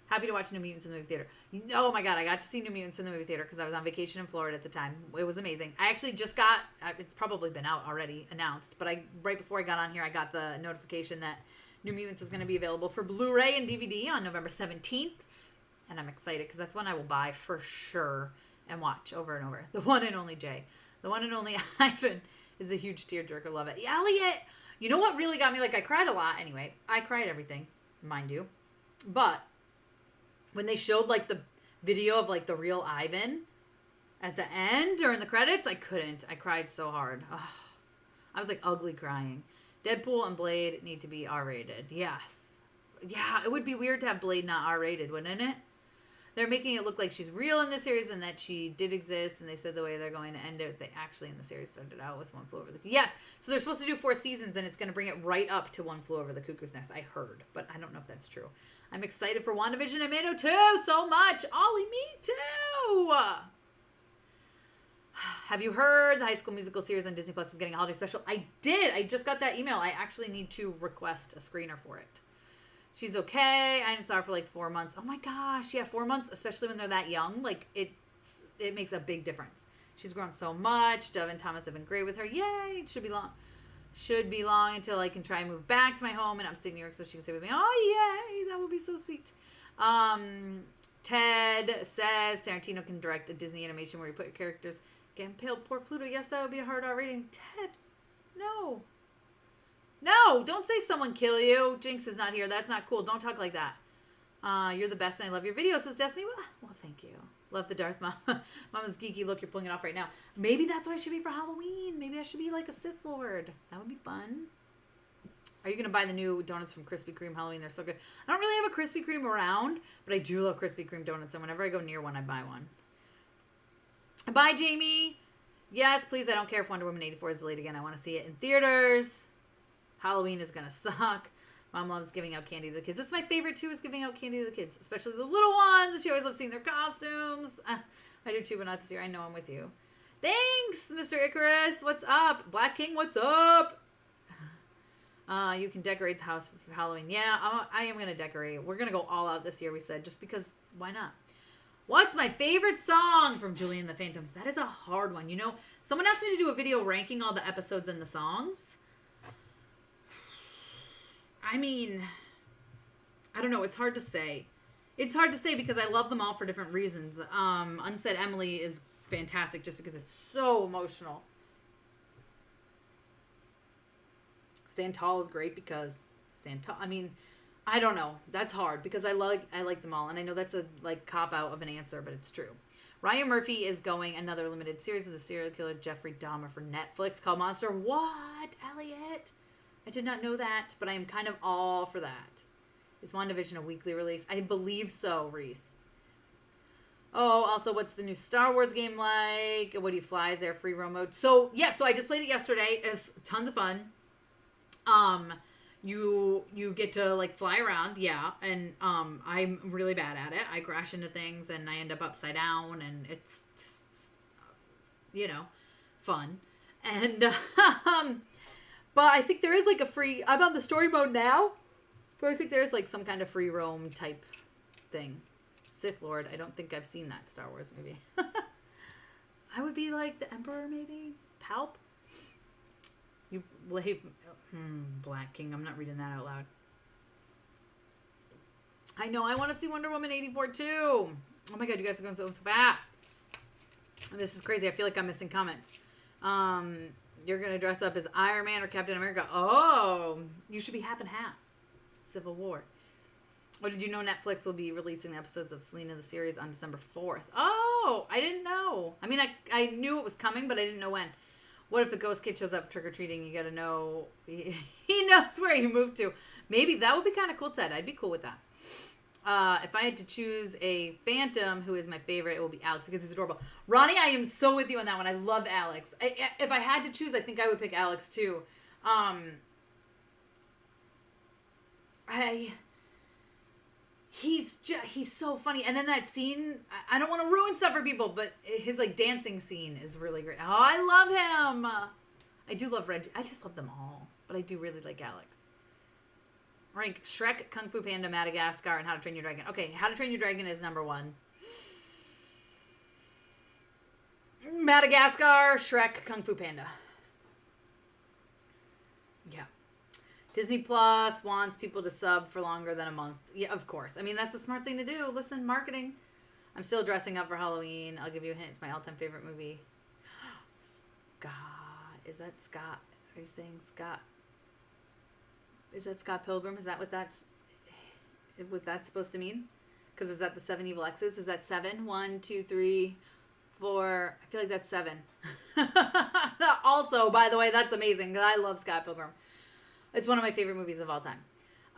Happy to watch New Mutants in the movie theater. Oh my God, I got to see New Mutants in the movie theater because I was on vacation in Florida at the time. It was amazing. I actually just got, it's probably been out already, announced, but right before I got on here, I got the notification that New Mutants is going to be available for Blu-ray and DVD on November 17th. And I'm excited because that's one I will buy for sure and watch over and over. The one and only Jay. The one and only Ivan is a huge tearjerker. Love it. Yeah, Elliot! You know what really got me? Like, I cried a lot anyway. I cried everything, mind you. But when they showed, like, the video of, like, the real Ivan at the end or in the credits, I couldn't. I cried so hard. Ugh. I was, like, ugly crying. Deadpool and Blade need to be R-rated. Yes. Yeah, it would be weird to have Blade not R-rated, wouldn't it? They're making it look like she's real in the series and that she did exist, and they said the way they're going to end it is they actually in the series started out with One Flew Over the Cuckoo's Nest. Yes, so they're supposed to do 4 seasons, and it's going to bring it right up to One Flew Over the Cuckoo's Nest, I heard, but I don't know if that's true. I'm excited for WandaVision and Mando too, so much. Ollie, me too. Have you heard the High School Musical series on Disney Plus is getting a holiday special? I did. I just got that email. I actually need to request a screener for it. She's okay. I saw her for like 4 months. Oh my gosh. Yeah, 4 months, especially when they're that young. Like, it makes a big difference. She's grown so much. Dove and Thomas have been great with her. Yay. It should be long. Should be long until I can try and move back to my home in upstate New York so she can stay with me. Oh, yay. That would be so sweet. Ted says Tarantino can direct a Disney animation where you put your characters get impaled. Poor Pluto. Yes, that would be a hard R rating. Ted, no. No, don't say someone kill you. Jinx is not here. That's not cool. Don't talk like that. You're the best and I love your videos, says Destiny. Well, thank you. Love the Darth Mama's geeky look. You're pulling it off right now. Maybe that's what I should be for Halloween. Maybe I should be like a Sith Lord. That would be fun. Are you going to buy the new donuts from Krispy Kreme Halloween? They're so good. I don't really have a Krispy Kreme around, but I do love Krispy Kreme donuts. And whenever I go near one, I buy one. Bye, Jamie. Yes, please. I don't care if Wonder Woman 84 is delayed again. I want to see it in theaters. Halloween is going to suck. Mom loves giving out candy to the kids. It's my favorite, too, is giving out candy to the kids, especially the little ones. She always loves seeing their costumes. I do, too, but not this year. I know I'm with you. Thanks, Mr. Icarus. What's up? Black King, what's up? You can decorate the house for Halloween. Yeah, I am going to decorate. We're going to go all out this year, we said, just because why not? What's my favorite song from Julie and the Phantoms? That is a hard one. You know, someone asked me to do a video ranking all the episodes and the songs. I mean, I don't know. It's hard to say. It's hard to say because I love them all for different reasons. Unsaid Emily is fantastic just because it's so emotional. Stand Tall is great because Stand Tall. I mean, I don't know. That's hard because I like them all. And I know that's a like cop-out of an answer, but it's true. Ryan Murphy is going another limited series of the serial killer Jeffrey Dahmer for Netflix called Monster. What, Elliot? I did not know that, but I am kind of all for that. Is WandaVision a weekly release? I believe so, Reese. Oh, also, what's the new Star Wars game like? What do you fly? Is there free roam mode? So, yeah, so I just played it yesterday. It's tons of fun. you get to like fly around, yeah, and I'm really bad at it. I crash into things and I end up upside down, and it's fun. And but I think there is like a free. I'm on the story mode now, but I think there is like some kind of free roam type thing. Sith Lord. I don't think I've seen that Star Wars movie. I would be like the Emperor, maybe Palp. You Black King. I'm not reading that out loud. I know. I want to see Wonder Woman 84 too. Oh my god, you guys are going so fast. This is crazy. I feel like I'm missing comments. You're gonna dress up as Iron Man or Captain America. Oh, you should be half and half. Civil War. Oh, did you know Netflix will be releasing the episodes of Selena the series on December 4th? Oh, I didn't know. I mean, I knew it was coming, but I didn't know when. What if the ghost kid shows up trick-or-treating? You got to know he knows where you moved to. Maybe that would be kind of cool, Ted. I'd be cool with that. If I had to choose a Phantom, who is my favorite, it will be Alex because he's adorable. Ronnie, I am so with you on that one. I love Alex. If I had to choose, I think I would pick Alex too. He's so funny. And then that scene, I don't want to ruin stuff for people, but his like dancing scene is really great. Oh, I love him. I do love Reggie. I just love them all, but I do really like Alex. Rank Shrek, Kung Fu Panda, Madagascar, and How to Train Your Dragon. Okay, How to Train Your Dragon is number 1. Madagascar, Shrek, Kung Fu Panda. Yeah. Disney Plus wants people to sub for longer than a month. Yeah, of course. I mean, that's a smart thing to do. Listen, marketing. I'm still dressing up for Halloween. I'll give you a hint. It's my all-time favorite movie. Scott. Is that Scott? Are you saying Scott? Is that Scott Pilgrim? Is that what that's supposed to mean? Because is that the 7 evil X's? Is that 7? 1, 2, 3, 4. I feel like that's 7. Also, by the way, that's amazing. I love Scott Pilgrim. It's one of my favorite movies of all time.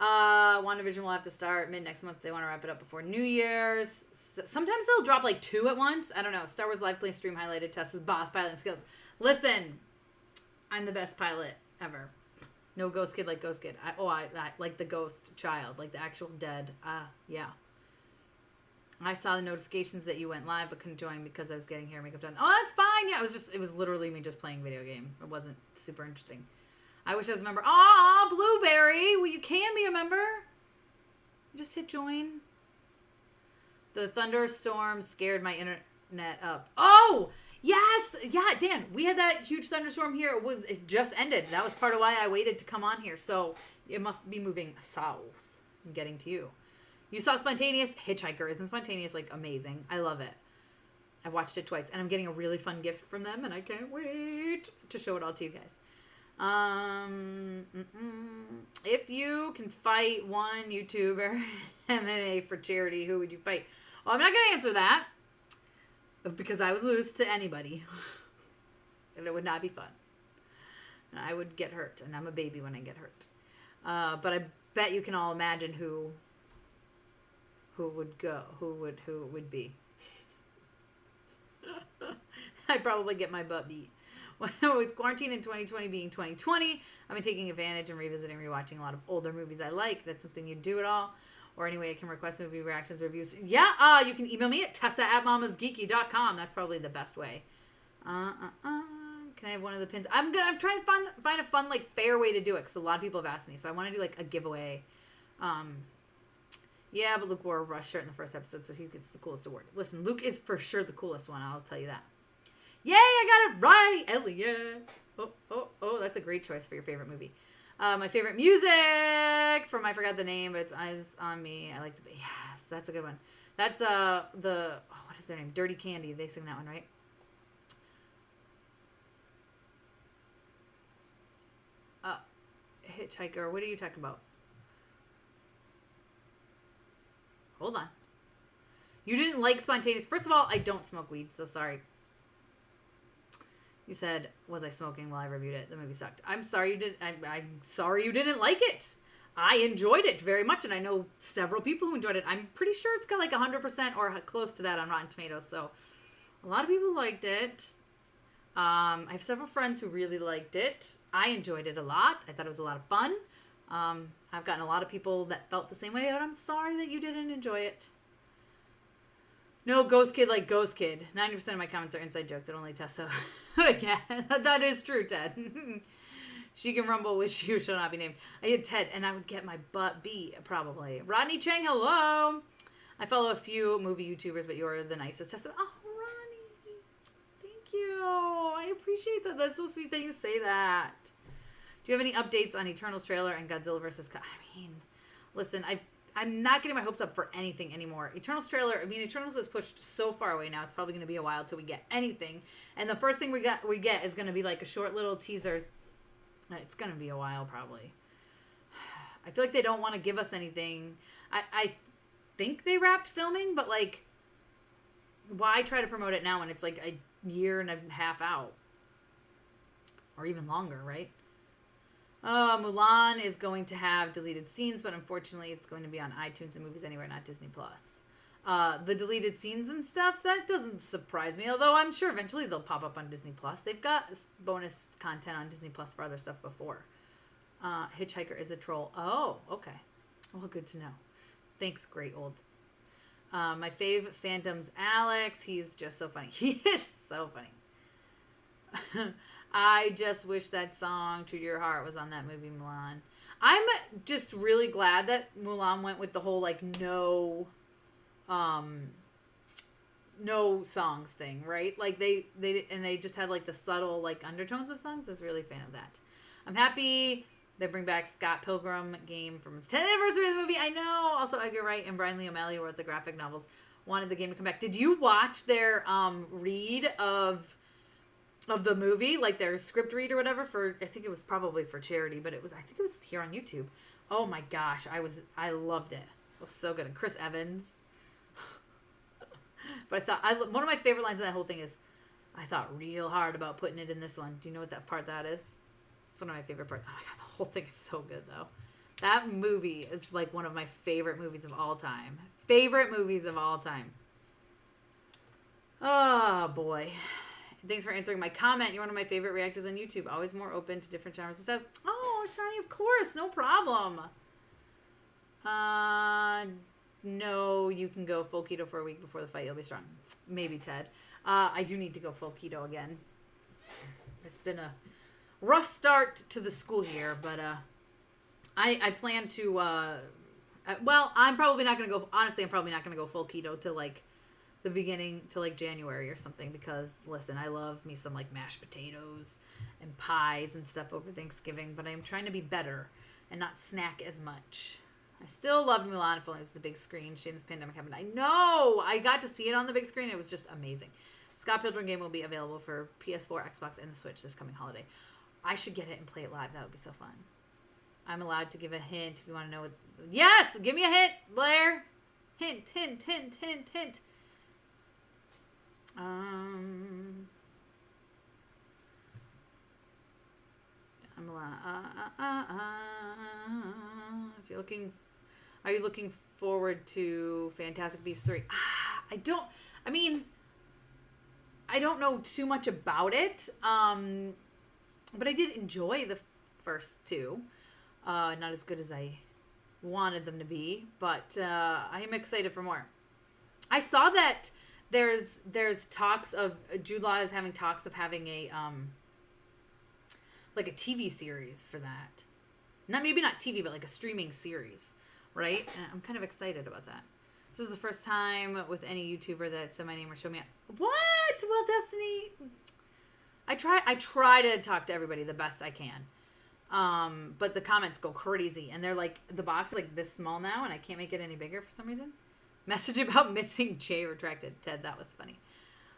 WandaVision will have to start mid-next month. They want to wrap it up before New Year's. Sometimes they'll drop like 2 at once. I don't know. Star Wars Live Play Stream highlighted Tessa's boss piloting skills. Listen, I'm the best pilot ever. No ghost kid like ghost kid. I like the ghost child, like the actual dead. Yeah. I saw the notifications that you went live but couldn't join because I was getting hair and makeup done. Oh, that's fine. Yeah, it was literally me just playing a video game. It wasn't super interesting. I wish I was a member. Aw, Blueberry. Well, you can be a member. Just hit join. The thunderstorm scared my internet up. Oh, yes. Yeah, Dan, we had that huge thunderstorm here. It just ended. That was part of why I waited to come on here. So it must be moving south and getting to you. You saw Spontaneous? Hitchhiker. Isn't Spontaneous, like, amazing? I love it. I've watched it twice. And I'm getting a really fun gift from them. And I can't wait to show it all to you guys. If you can fight one YouTuber MMA for charity, who would you fight? Well, I'm not going to answer that because I would lose to anybody and it would not be fun. And I would get hurt, and I'm a baby when I get hurt. But I bet you can all imagine who would be. I'd probably get my butt beat. With quarantine in 2020 being 2020, I've been taking advantage and revisiting, rewatching a lot of older movies I like. That's something you do at all. Or anyway, I can request movie reactions, reviews. Yeah, you can email me at tessa@mamasgeeky.com. That's probably the best way. Can I have one of the pins? I'm trying to find a fun, like, fair way to do it because a lot of people have asked me. So I want to do, like, a giveaway. Yeah, but Luke wore a Rush shirt in the first episode, so he gets the coolest award. Listen, Luke is for sure the coolest one. I'll tell you that. Yay, I got it right, Elliot. Oh, that's a great choice for your favorite movie. My favorite music from I forgot the name, but it's Eyes on Me. I like yes, that's a good one. That's what is their name? Dirty Candy. They sing that one, right? Hitchhiker. What are you talking about? Hold on. You didn't like Spontaneous. First of all, I don't smoke weed, so sorry. You said, was I smoking while I reviewed it? The movie sucked. I'm sorry you didn't. I'm sorry you didn't like it. I enjoyed it very much, and I know several people who enjoyed it. I'm pretty sure it's got like 100% or close to that on Rotten Tomatoes, so a lot of people liked it. I have several friends who really liked it. I enjoyed it a lot. I thought it was a lot of fun. I've gotten a lot of people that felt the same way, but I'm sorry that you didn't enjoy it. No Ghost Kid like Ghost Kid. 90% of my comments are inside joke that only Tessa. Yeah, that is true, Ted. She can rumble with you, shall not be named. I had Ted, and I would get my butt beat, probably. Rodney Chang, hello. I follow a few movie YouTubers, but you're the nicest. Tessa. Oh, Ronnie. Thank you. I appreciate that. That's so sweet that you say that. Do you have any updates on Eternals trailer and Godzilla vs. Kong? I mean, listen, I'm not getting my hopes up for anything anymore. Eternals trailer, I mean, Eternals is pushed so far away now. It's probably going to be a while till we get anything. And the first thing we get is going to be like a short little teaser. It's going to be a while, probably. I feel like they don't want to give us anything. I think they wrapped filming, but like, why try to promote it now when it's like a year and a half out? Or even longer, right? Mulan is going to have deleted scenes, but unfortunately it's going to be on iTunes and Movies Anywhere, not Disney+. The deleted scenes and stuff, that doesn't surprise me, although I'm sure eventually they'll pop up on Disney+. They've got bonus content on Disney+ for other stuff before. Hitchhiker is a troll. Oh, okay. Well, good to know. Thanks, great old. My fave fandom's Alex. He's just so funny. He is so funny. I just wish that song, True to Your Heart, was on that movie, Mulan. I'm just really glad that Mulan went with the whole, like, no songs thing, right? Like, they just had, like, the subtle, like, undertones of songs. I was really a fan of that. I'm happy they bring back Scott Pilgrim game from its 10th anniversary of the movie. I know. Also, Edgar Wright and Brian Lee O'Malley wrote the graphic novels. Wanted the game to come back. Did you watch their read of the movie, like their script read or whatever, for, I think it was probably for charity, but I think it was here on YouTube. Oh my gosh, I loved it. It was so good. And Chris Evans. But one of my favorite lines in that whole thing is, I thought real hard about putting it in this one. Do you know what that is? It's one of my favorite parts. Oh my God, the whole thing is so good though. That movie is like one of my favorite movies of all time. Oh boy. Thanks for answering my comment. You're one of my favorite reactors on YouTube. Always more open to different genres and stuff. Oh, Shani, of course. No problem. No, you can go full keto for a week before the fight. You'll be strong. Maybe, Ted. I do need to go full keto again. It's been a rough start to the school year, but I plan to... well, I'm probably not going to go... Honestly, I'm probably not going to go full keto till, like, the beginning to like January or something, because listen, I love me some like mashed potatoes and pies and stuff over Thanksgiving, but I'm trying to be better and not snack as much. I still loved Mulan if only it was the big screen. Shame this pandemic happened. I know! I got to see it on the big screen. It was just amazing. Scott Pilgrim game will be available for PS4, Xbox, and the Switch this coming holiday. I should get it and play it live. That would be so fun. I'm allowed to give a hint if you want to know what... Yes! Give me a hint, Blair! Hint. I'm if you're looking, are you looking forward to Fantastic Beasts 3? I don't know too much about it. But I did enjoy the first two. Not as good as I wanted them to be, but I am excited for more. I saw that there's talks of Jude Law is having talks of having a like a TV series for that. Maybe not TV, but like a streaming series, right? And I'm kind of excited about that. This is the first time with any YouTuber that said my name or showed me. What? Well, Destiny. I try to talk to everybody the best I can. But the comments go crazy, and they're like, the box is like this small now, and I can't make it any bigger for some reason. Message about missing Jay retracted. Ted, that was funny.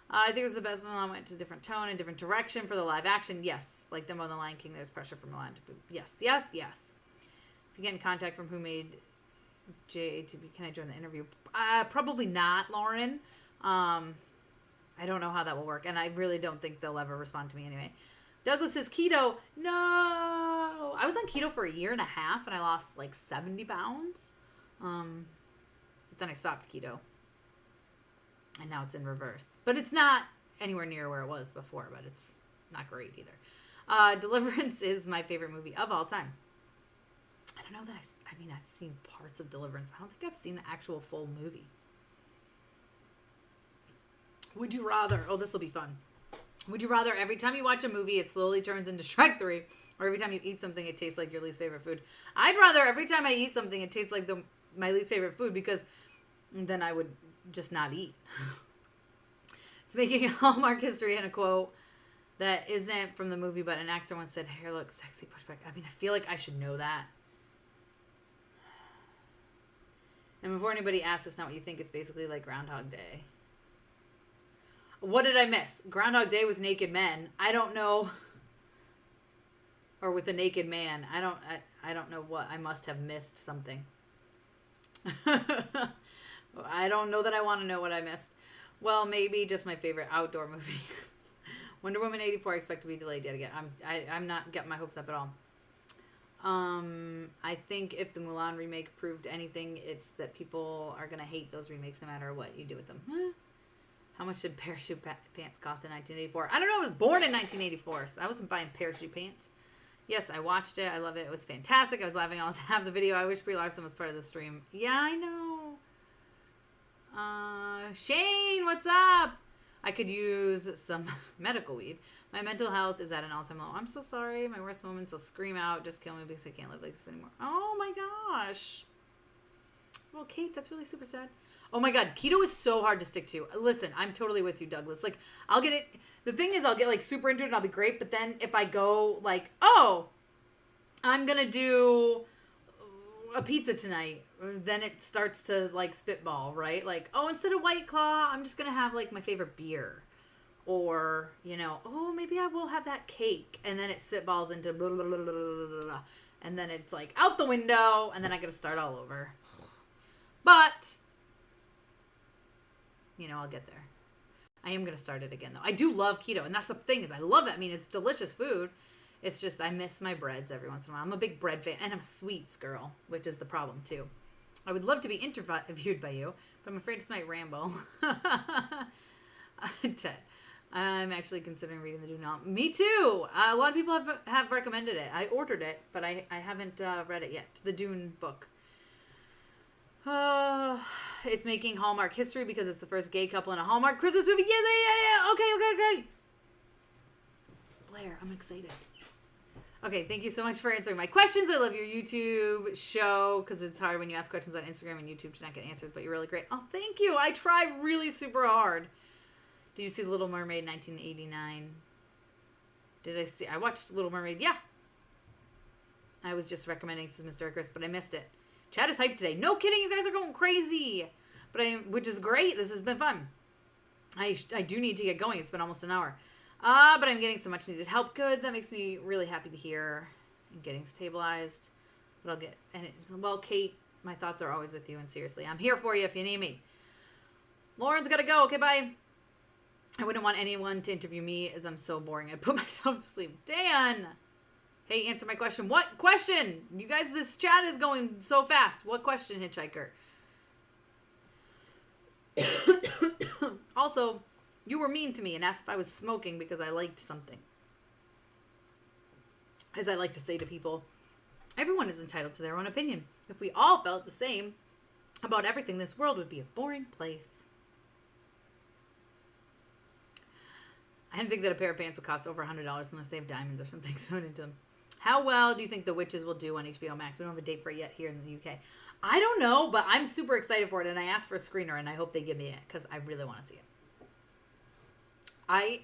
I think it was the best. Milan went to a different tone and different direction for the live action. Yes, like Dumbo and the Lion King, there's pressure from Milan to boot. Yes. If you get in contact from who made Jay to be, can I join the interview? Probably not, Lauren. I don't know how that will work, and I really don't think they'll ever respond to me anyway. Douglas says keto. No, I was on keto for a year and a half, and I lost like 70 pounds. But then I stopped keto, and now it's in reverse. But it's not anywhere near where it was before, but it's not great either. Deliverance is my favorite movie of all time. And don't know that I mean, I've seen parts of Deliverance. I don't think I've seen the actual full movie. Would you rather, oh, this will be fun. Would you rather every time you watch a movie, it slowly turns into Shrek 3, or every time you eat something, it tastes like your least favorite food? I'd rather every time I eat something, it tastes like my least favorite food, because then I would just not eat. It's making a Hallmark history in a quote that isn't from the movie, but an actor once said, hair looks sexy, pushback. I mean, I feel like I should know that. And before anybody asks, it's not what you think. It's basically like Groundhog Day. What did I miss? Groundhog Day with naked men. I don't know. Or with a naked man. I don't know what. I must have missed something. I don't know that I want to know what I missed. Well, maybe just my favorite outdoor movie. Wonder Woman 84, I expect to be delayed yet again. I'm not getting my hopes up at all. I think if the Mulan remake proved anything, it's that people are going to hate those remakes no matter what you do with them. How much did parachute pants cost in 1984? I don't know. I was born in 1984, so I wasn't buying parachute pants. Yes, I watched it. I love it. It was fantastic. I was laughing almost half the video. I wish Brie Larson was part of the stream. Yeah, I know. Shane, what's up? I could use some medical weed. My mental health is at an all-time low. I'm so sorry. My worst moments, I'll scream out. Just kill me because I can't live like this anymore. Oh, my gosh. Well, Kate, that's really super sad. Oh, my God. Keto is so hard to stick to. Listen, I'm totally with you, Douglas. Like, I'll get it. The thing is, I'll get, like, super into it and I'll be great. But then if I go, like, oh, I'm going to do a pizza tonight, then it starts to, like, spitball, right? Like, oh, instead of White Claw, I'm just going to have, like, my favorite beer. Or, you know, oh, maybe I will have that cake. And then it spitballs into blah, blah, blah, blah, blah, blah. And then it's, like, out the window. And then I got to start all over. But, you know, I'll get there. I am going to start it again, though. I do love keto. And that's the thing is I love it. I mean, it's delicious food. It's just I miss my breads every once in a while. I'm a big bread fan. And I'm a sweets girl, which is the problem, too. I would love to be interviewed by you, but I'm afraid this might ramble. Ted, I'm actually considering reading the Dune. Me too. A lot of people have recommended it. I ordered it, but I haven't read it yet. The Dune book. It's making Hallmark history because it's the first gay couple in a Hallmark Christmas movie. Yeah. Okay. Blair, I'm excited. Okay, thank you so much for answering my questions. I love your YouTube show because it's hard when you ask questions on Instagram and YouTube to not get answers, but you're really great. Oh, thank you. I try really super hard. Did you see The Little Mermaid 1989? I watched Little Mermaid. Yeah. I was just recommending this is Mr. Chris, but I missed it. Chat is hyped today. No kidding, you guys are going crazy. Which is great. This has been fun. I do need to get going. It's been almost an hour. But I'm getting so much needed help. Good. That makes me really happy to hear. I'm getting stabilized. But well, Kate, my thoughts are always with you. And seriously, I'm here for you if you need me. Lauren's got to go. Okay, bye. I wouldn't want anyone to interview me as I'm so boring. I'd put myself to sleep. Dan. Hey, answer my question. What question? You guys, this chat is going so fast. What question, Hitchhiker? Also, you were mean to me and asked if I was smoking because I liked something. As I like to say to people, everyone is entitled to their own opinion. If we all felt the same about everything, this world would be a boring place. I didn't think that a pair of pants would cost over $100 unless they have diamonds or something sewn into them. How well do you think The Witches will do on HBO Max? We don't have a date for it yet here in the UK. I don't know, but I'm super excited for it, and I asked for a screener, and I hope they give me it because I really want to see it. I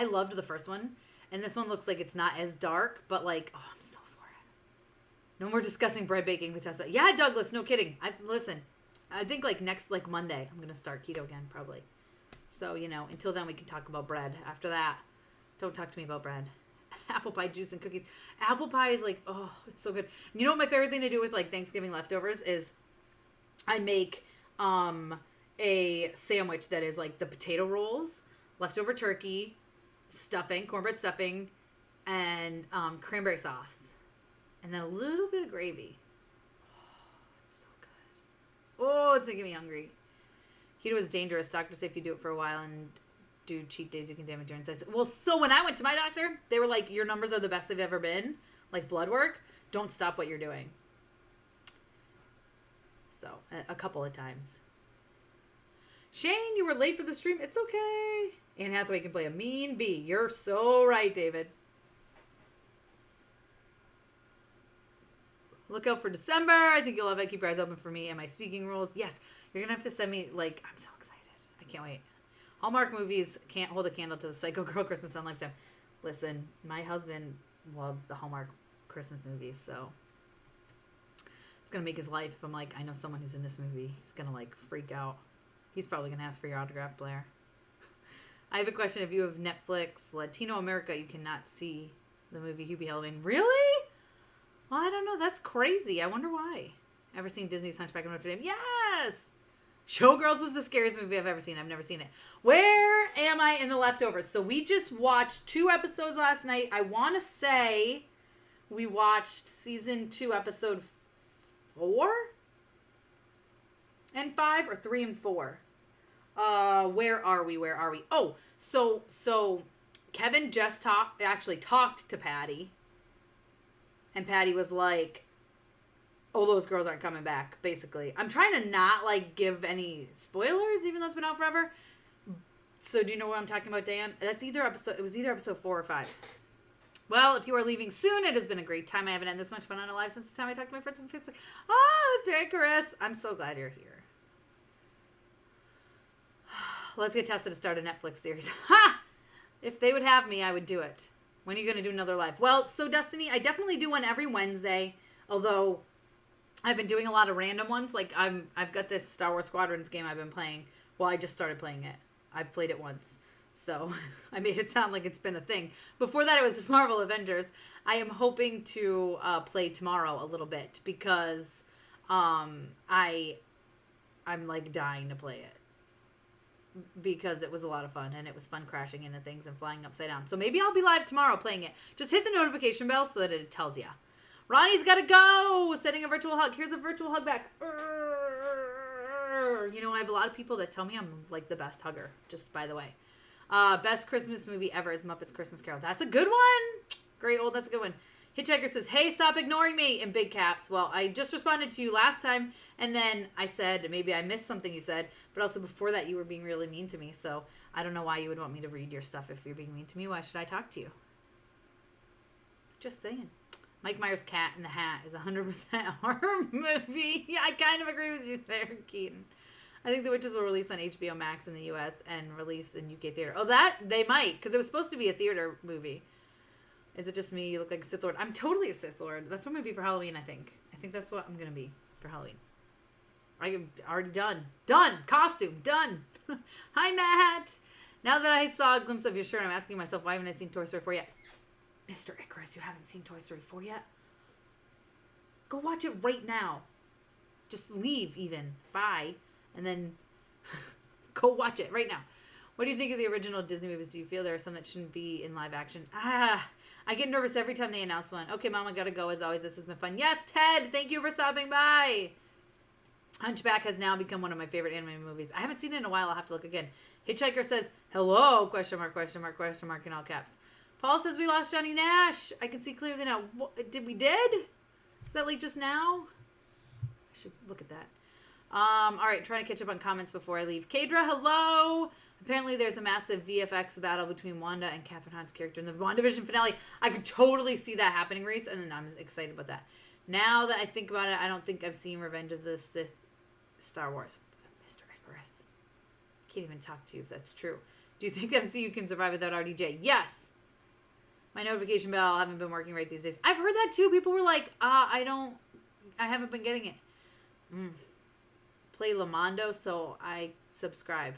loved the first one, and this one looks like it's not as dark, but like, oh, I'm so for it. No more discussing bread baking with Tessa. Yeah, Douglas, no kidding. Listen, I think next Monday, I'm going to start keto again, probably. So, until then we can talk about bread. After that, don't talk to me about bread. Apple pie juice and cookies. Apple pie is oh, it's so good. You know what my favorite thing to do with Thanksgiving leftovers is I make a sandwich that is the potato rolls, leftover turkey, stuffing, cornbread stuffing, and cranberry sauce. And then a little bit of gravy. Oh, it's so good. Oh, it's making me hungry. Keto is dangerous. Doctors say if you do it for a while and do cheat days, you can damage your insides. Well, so when I went to my doctor, they were like, your numbers are the best they've ever been, blood work. Don't stop what you're doing. So, a couple of times. Shane, you were late for the stream. It's okay. Anne Hathaway can play a mean bee. You're so right, David. Look out for December. I think you'll love it. Keep your eyes open for me and my speaking rules. Yes, you're going to have to send me, like, I'm so excited. I can't wait. Hallmark movies can't hold a candle to the Psycho Girl Christmas on Lifetime. Listen, my husband loves the Hallmark Christmas movies, so it's going to make his life. If I'm like, I know someone who's in this movie, he's going to, like, freak out. He's probably going to ask for your autograph, Blair. I have a question. If you have Netflix Latino America, you cannot see the movie Hubie Halloween. Really? Well, I don't know. That's crazy. I wonder why. Ever seen Disney's Hunchback of Notre Dame? Yes! Showgirls was the scariest movie I've ever seen. I've never seen it. Where am I in the leftovers? So we just watched 2 episodes last night. I want to say we watched season 2, episode 4 and 5, or 3 and 4. Where are we? Oh, so Kevin just talked to Patty, and Patty was like, "Oh, those girls aren't coming back." Basically, I'm trying to not like give any spoilers, even though it's been out forever. So, do you know what I'm talking about, Dan? It was either episode 4 or 5. Well, if you are leaving soon, it has been a great time. I haven't had this much fun on a live since the time I talked to my friends on Facebook. Oh, Mr. Icarus, I'm so glad you're here. Let's get Tessa to start a Netflix series. Ha! If they would have me, I would do it. When are you going to do another live? Well, so Destiny, I definitely do one every Wednesday. Although I've been doing a lot of random ones. Like I've got this Star Wars Squadrons game I've been playing. Well, I just started playing it. I've played it once. So I made it sound like it's been a thing. Before that, it was Marvel Avengers. I am hoping to play tomorrow a little bit because I'm like dying to play it. Because it was a lot of fun, and it was fun crashing into things and flying upside down. So maybe I'll be live tomorrow playing it. Just hit the notification bell so that it tells you. Ronnie's got to go. Sending a virtual hug. Here's a virtual hug back. You know, I have a lot of people that tell me I'm like the best hugger, just by the way. Best Christmas movie ever is Muppets Christmas Carol. That's a good one. Great old, that's a good one. Hitchhiker says, "Hey, stop ignoring me," in big caps. Well, I just responded to you last time, and then I said, maybe I missed something you said, but also before that, you were being really mean to me, so I don't know why you would want me to read your stuff if you're being mean to me. Why should I talk to you? Just saying. Mike Myers' Cat in the Hat is 100% a horror movie. Yeah, I kind of agree with you there, Keaton. I think The Witches will release on HBO Max in the U.S. and release in UK theater. Oh, that? They might, because it was supposed to be a theater movie. Is it just me? You look like a Sith Lord. I'm totally a Sith Lord. That's what I'm going to be for Halloween, I think. I think that's what I'm going to be for Halloween. I'm already done. Done. Costume. Done. Hi, Matt. Now that I saw a glimpse of your shirt, I'm asking myself, why haven't I seen Toy Story 4 yet? Mr. Icarus, you haven't seen Toy Story 4 yet? Go watch it right now. Just leave, even. Bye. And then go watch it right now. What do you think of the original Disney movies? Do you feel there are some that shouldn't be in live action? I get nervous every time they announce one. Okay, Mama, gotta go. As always, this has been fun. Yes, Ted, thank you for stopping by. Hunchback has now become one of my favorite animated movies. I haven't seen it in a while. I'll have to look again. Hitchhiker says, hello, question mark, in all caps. Paul says we lost Johnny Nash. I can see clearly now. What, did we? Is that like just now? I should look at that. All right, trying to catch up on comments before I leave. Kadra, hello. Apparently there's a massive VFX battle between Wanda and Catherine Hahn's character in the WandaVision finale. I could totally see that happening, Reese, and I'm excited about that. Now that I think about it, I don't think I've seen Revenge of the Sith Star Wars. Mr. Icarus. I can't even talk to you if that's true. Do you think MCU can survive without RDJ? Yes. My notification bell haven't been working right these days. I've heard that too. People were like, I haven't been getting it. Play Lamondo, so I subscribe.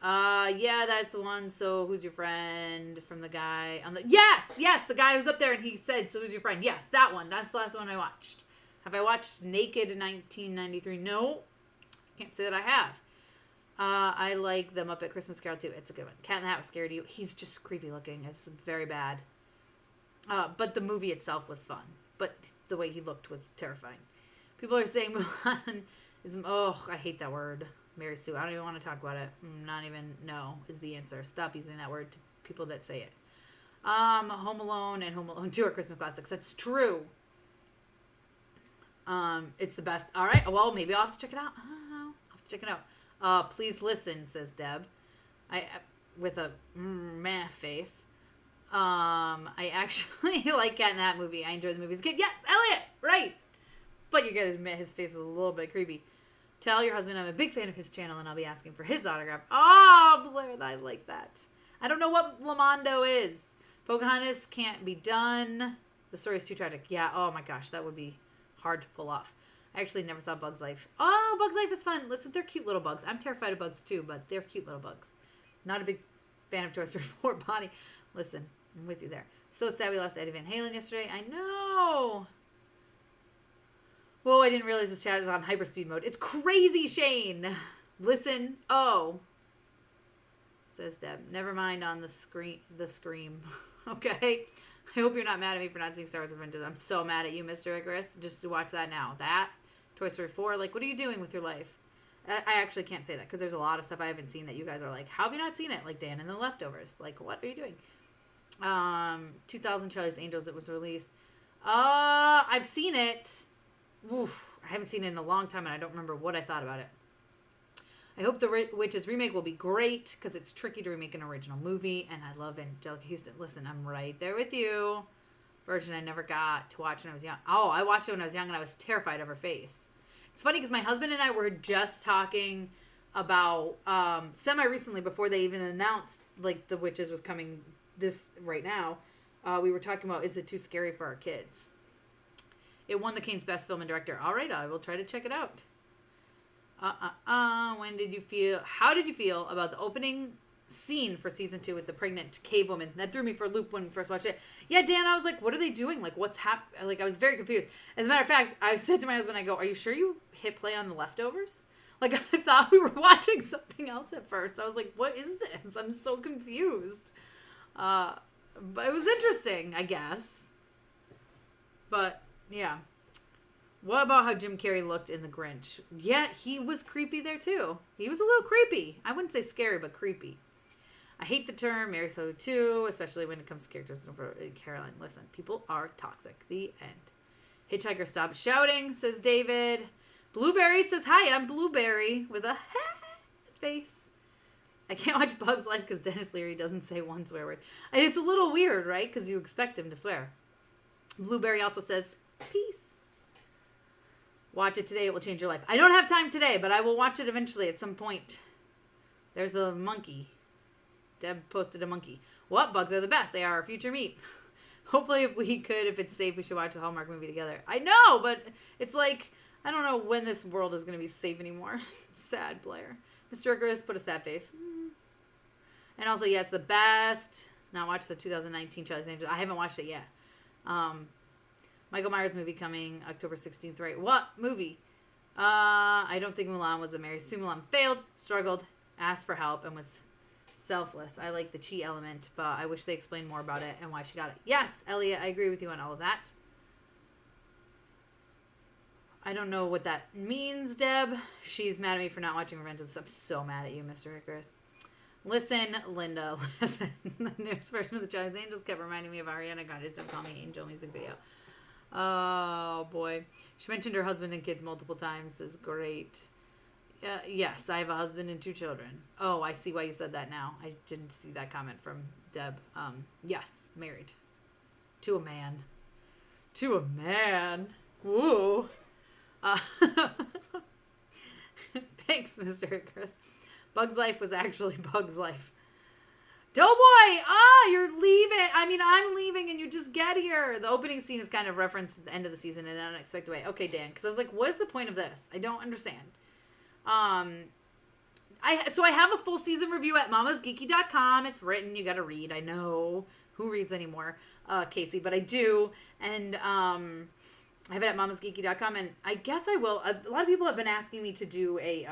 Yeah, that's the one. So who's your friend from the guy on the... Yes, the guy was up there and he said, so who's your friend? Yes, that one. That's the last one I watched. Have I watched Naked in 1993? No. Can't say that I have. I like the Muppet Christmas Carol too. It's a good one. Cat in the Hat was scared of you. He's just creepy looking. It's very bad. But the movie itself was fun. But the way he looked was terrifying. People are saying Mulan is... Oh, I hate that word. Mary Sue. I don't even want to talk about it. Not even... No is the answer. Stop using that word to people that say it. Home Alone and Home Alone 2 are Christmas classics. That's true. It's the best. All right. Well, maybe I'll have to check it out. I'll have to check it out. Please listen, says Deb. With a meh face. I actually like Cat in that movie. I enjoyed the movie as a kid. Yes, Elliot, right. But you're going to admit his face is a little bit creepy. Tell your husband I'm a big fan of his channel and I'll be asking for his autograph. Oh, Blair, I like that. I don't know what Lamondo is. Pocahontas can't be done. The story is too tragic. Yeah, oh my gosh, that would be hard to pull off. I actually never saw Bug's Life. Oh, Bug's Life is fun. Listen, they're cute little bugs. I'm terrified of bugs too, but they're cute little bugs. Not a big fan of Toy Story 4 Bonnie. Listen, I'm with you there. So sad we lost Eddie Van Halen yesterday. I know. Whoa, I didn't realize this chat is on hyperspeed mode. It's crazy, Shane. Listen. Oh. Says Deb. Never mind on the scream. Okay. I hope you're not mad at me for not seeing Star Wars Adventures. I'm so mad at you, Mr. Icarus. Just to watch that now. That, Toy Story 4. Like, what are you doing with your life? I actually can't say that because there's a lot of stuff I haven't seen that you guys are like, how have you not seen it? Like Dan and the Leftovers. Like, what are you doing? 2000 Charlie's Angels. It was released. I've seen it. Oof, I haven't seen it in a long time and I don't remember what I thought about it. I hope the Witches remake will be great because it's tricky to remake an original movie and I love Angelica Houston. Listen, I'm right there with you. Version I never got to watch when I was young. Oh, I watched it when I was young and I was terrified of her face. It's funny because my husband and I were just talking about semi-recently before they even announced like The Witches was coming this right now. We were talking about, is it too scary for our kids? It won the Kane's Best Film and Director. All right, I will try to check it out. How did you feel about the opening scene for season 2 with the pregnant cave woman? That threw me for a loop when we first watched it. Yeah, Dan, I was like, what are they doing? Like, what's happening? Like, I was very confused. As a matter of fact, I said to my husband, I go, are you sure you hit play on The Leftovers? Like, I thought we were watching something else at first. I was like, what is this? I'm so confused. But it was interesting, I guess. But, yeah. What about how Jim Carrey looked in The Grinch? Yeah, he was creepy there, too. He was a little creepy. I wouldn't say scary, but creepy. I hate the term Mary So too, especially when it comes to characters in Caroline. Listen, people are toxic. The end. Hitchhiker stopped shouting, says David. Blueberry says, hi, I'm Blueberry, with a face. I can't watch Bug's Life because Dennis Leary doesn't say one swear word. It's a little weird, right? Because you expect him to swear. Blueberry also says, peace. Watch it today. It will change your life. I don't have time today, but I will watch it eventually at some point. There's a monkey. Deb posted a monkey. What? Bugs are the best. They are our future meat. Hopefully, if it's safe, we should watch a Hallmark movie together. I know, but it's like, I don't know when this world is going to be safe anymore. Sad, Blair. Mr. Icarus put a sad face. And also, yeah, it's the best. Now watch the 2019 Charlie's Angels. I haven't watched it yet. Michael Myers movie coming October 16th, right? What movie? I don't think Mulan was a Mary Sue. Mulan failed, struggled, asked for help, and was selfless. I like the chi element, but I wish they explained more about it and why she got it. Yes, Elliot, I agree with you on all of that. I don't know what that means, Deb. She's mad at me for not watching Revenge of the... I'm so mad at you, Mr. Icarus. Listen, Linda, listen. The newest version of the Charlie's Angels kept reminding me of Ariana Grande's Don't Call Me Angel music video. Oh, boy. She mentioned her husband and kids multiple times. This is great. Yes, I have a husband and 2 children. Oh, I see why you said that now. I didn't see that comment from Deb. Yes, married. To a man. To a man. Woo. Thanks, Mr. Icarus. Bug's Life was actually Bug's Life. Doughboy! You're leaving. I mean, I'm leaving and you just get here. The opening scene is kind of referenced at the end of the season in an unexpected way. Okay, Dan, because I was like, what is the point of this? I don't understand. I have a full season review at mamasgeeky.com. It's written. You got to read. I know. Who reads anymore, Casey? But I do. And I have it at mamasgeeky.com. And I guess I will. A lot of people have been asking me to do a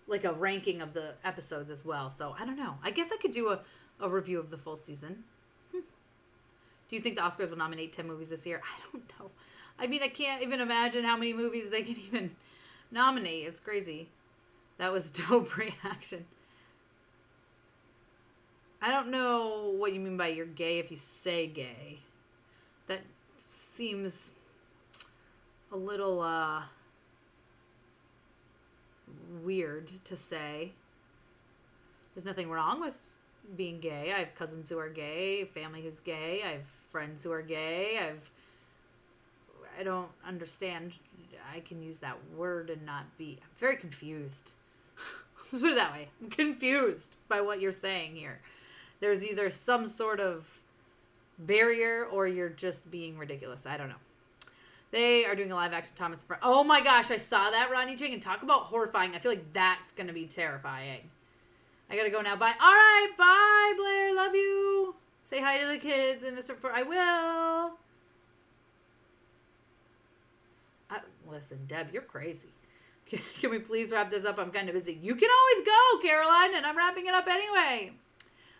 like a ranking of the episodes as well. So I don't know. I guess I could do a review of the full season. Do you think the Oscars will nominate 10 movies this year? I don't know. I mean, I can't even imagine how many movies they can even nominate. It's crazy. That was dope reaction. I don't know what you mean by you're gay if you say gay. That seems a little weird to say. There's nothing wrong with being gay. I have cousins who are gay, family who's gay. I have friends who are gay. I don't understand. I can use that word and not be. I'm very confused. Let's put it that way. I'm confused by what you're saying here. There's either some sort of barrier or you're just being ridiculous. I don't know. They are doing a live action Thomas. Oh my gosh, I saw that, Ronnie Ching, and talk about horrifying. I feel like that's going to be terrifying. I got to go now. Bye. All right. Bye, Blair. Love you. Say hi to the kids and Mr. I will. Listen, Deb, you're crazy. Can we please wrap this up? I'm kind of busy. You can always go, Caroline, and I'm wrapping it up anyway.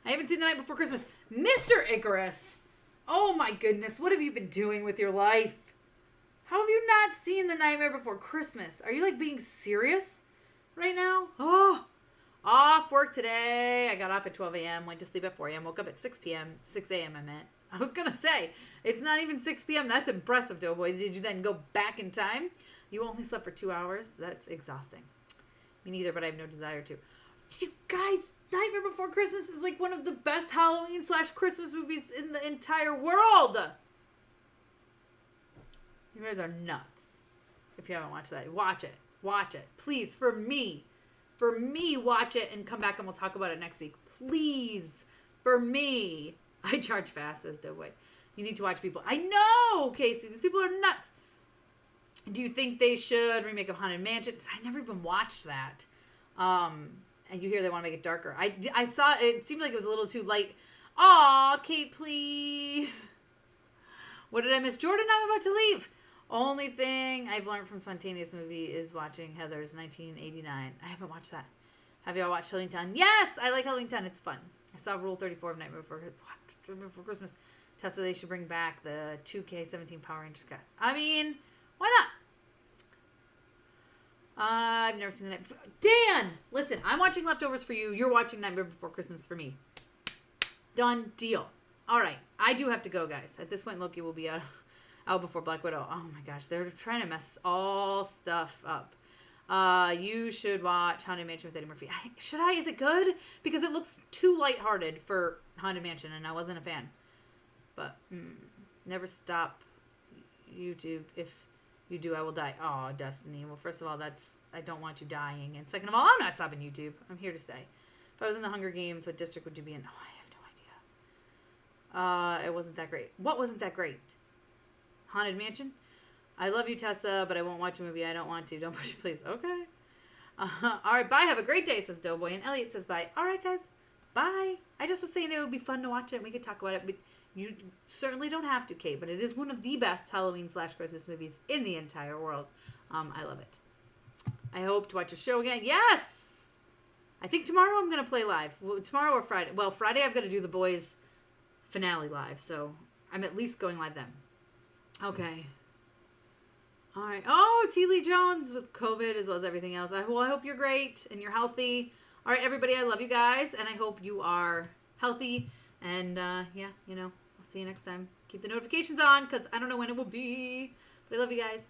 I haven't seen The Night Before Christmas. Mr. Icarus. Oh, my goodness. What have you been doing with your life? How have you not seen The Nightmare Before Christmas? Are you, like, being serious right now? Oh, off work today. I got off at 12 a.m., went to sleep at 4 a.m., woke up at 6 p.m., 6 a.m. I meant. I was going to say, it's not even 6 p.m. That's impressive, Doughboy. Did you then go back in time? You only slept for 2 hours? That's exhausting. Me neither, but I have no desire to. You guys, Nightmare Before Christmas is like one of the best Halloween/Christmas movies in the entire world. You guys are nuts. If you haven't watched that, watch it. Watch it. Please, for me, watch it and come back and we'll talk about it next week. Please, for me. I charge fast, says Doughboy. You need to watch people. I know, Casey. These people are nuts. Do you think they should remake a Haunted Mansion? I never even watched that. And you hear they want to make it darker. I saw it seemed like it was a little too light. Aw, Kate, please. What did I miss? Jordan, I'm about to leave. Only thing I've learned from Spontaneous Movie is watching Heather's 1989. I haven't watched that. Have y'all watched Halloween Town? Yes, I like Halloween Town. It's fun. I saw Rule 34 of Nightmare Before Christmas. Tessa, they should bring back the 2K17 Power Rangers cut. I mean, why not? I've never seen the Night Before. Dan, listen, I'm watching Leftovers for you. You're watching Nightmare Before Christmas for me. Done deal. All right, I do have to go, guys. At this point, Loki will be out before Black Widow. Oh my gosh, they're trying to mess all stuff up. You should watch Haunted Mansion with Eddie Murphy. Should I? Is it good? Because it looks too lighthearted for Haunted Mansion, and I wasn't a fan. But never stop YouTube. If you do, I will die. Oh, Destiny. Well, first of all, I don't want you dying. And second of all, I'm not stopping YouTube. I'm here to stay. If I was in the Hunger Games, what district would you be in? Oh, I have no idea. It wasn't that great. What wasn't that great? Haunted Mansion? I love you, Tessa, but I won't watch a movie I don't want to. Don't push it, please. Okay. All right, bye. Have a great day, says Doughboy. And Elliot says bye. All right, guys. Bye. I just was saying it would be fun to watch it and we could talk about it. But you certainly don't have to, Kate. But it is one of the best Halloween/Christmas movies in the entire world. I love it. I hope to watch a show again. Yes! I think tomorrow I'm going to play live. Tomorrow or Friday. Well, Friday I've got to do The Boys finale live. So I'm at least going live then. Okay. All right. Oh, T. Lee Jones with COVID as well as everything else. I hope you're great and you're healthy. All right, everybody, I love you guys, and I hope you are healthy. And, yeah, I'll see you next time. Keep the notifications on because I don't know when it will be. But I love you guys.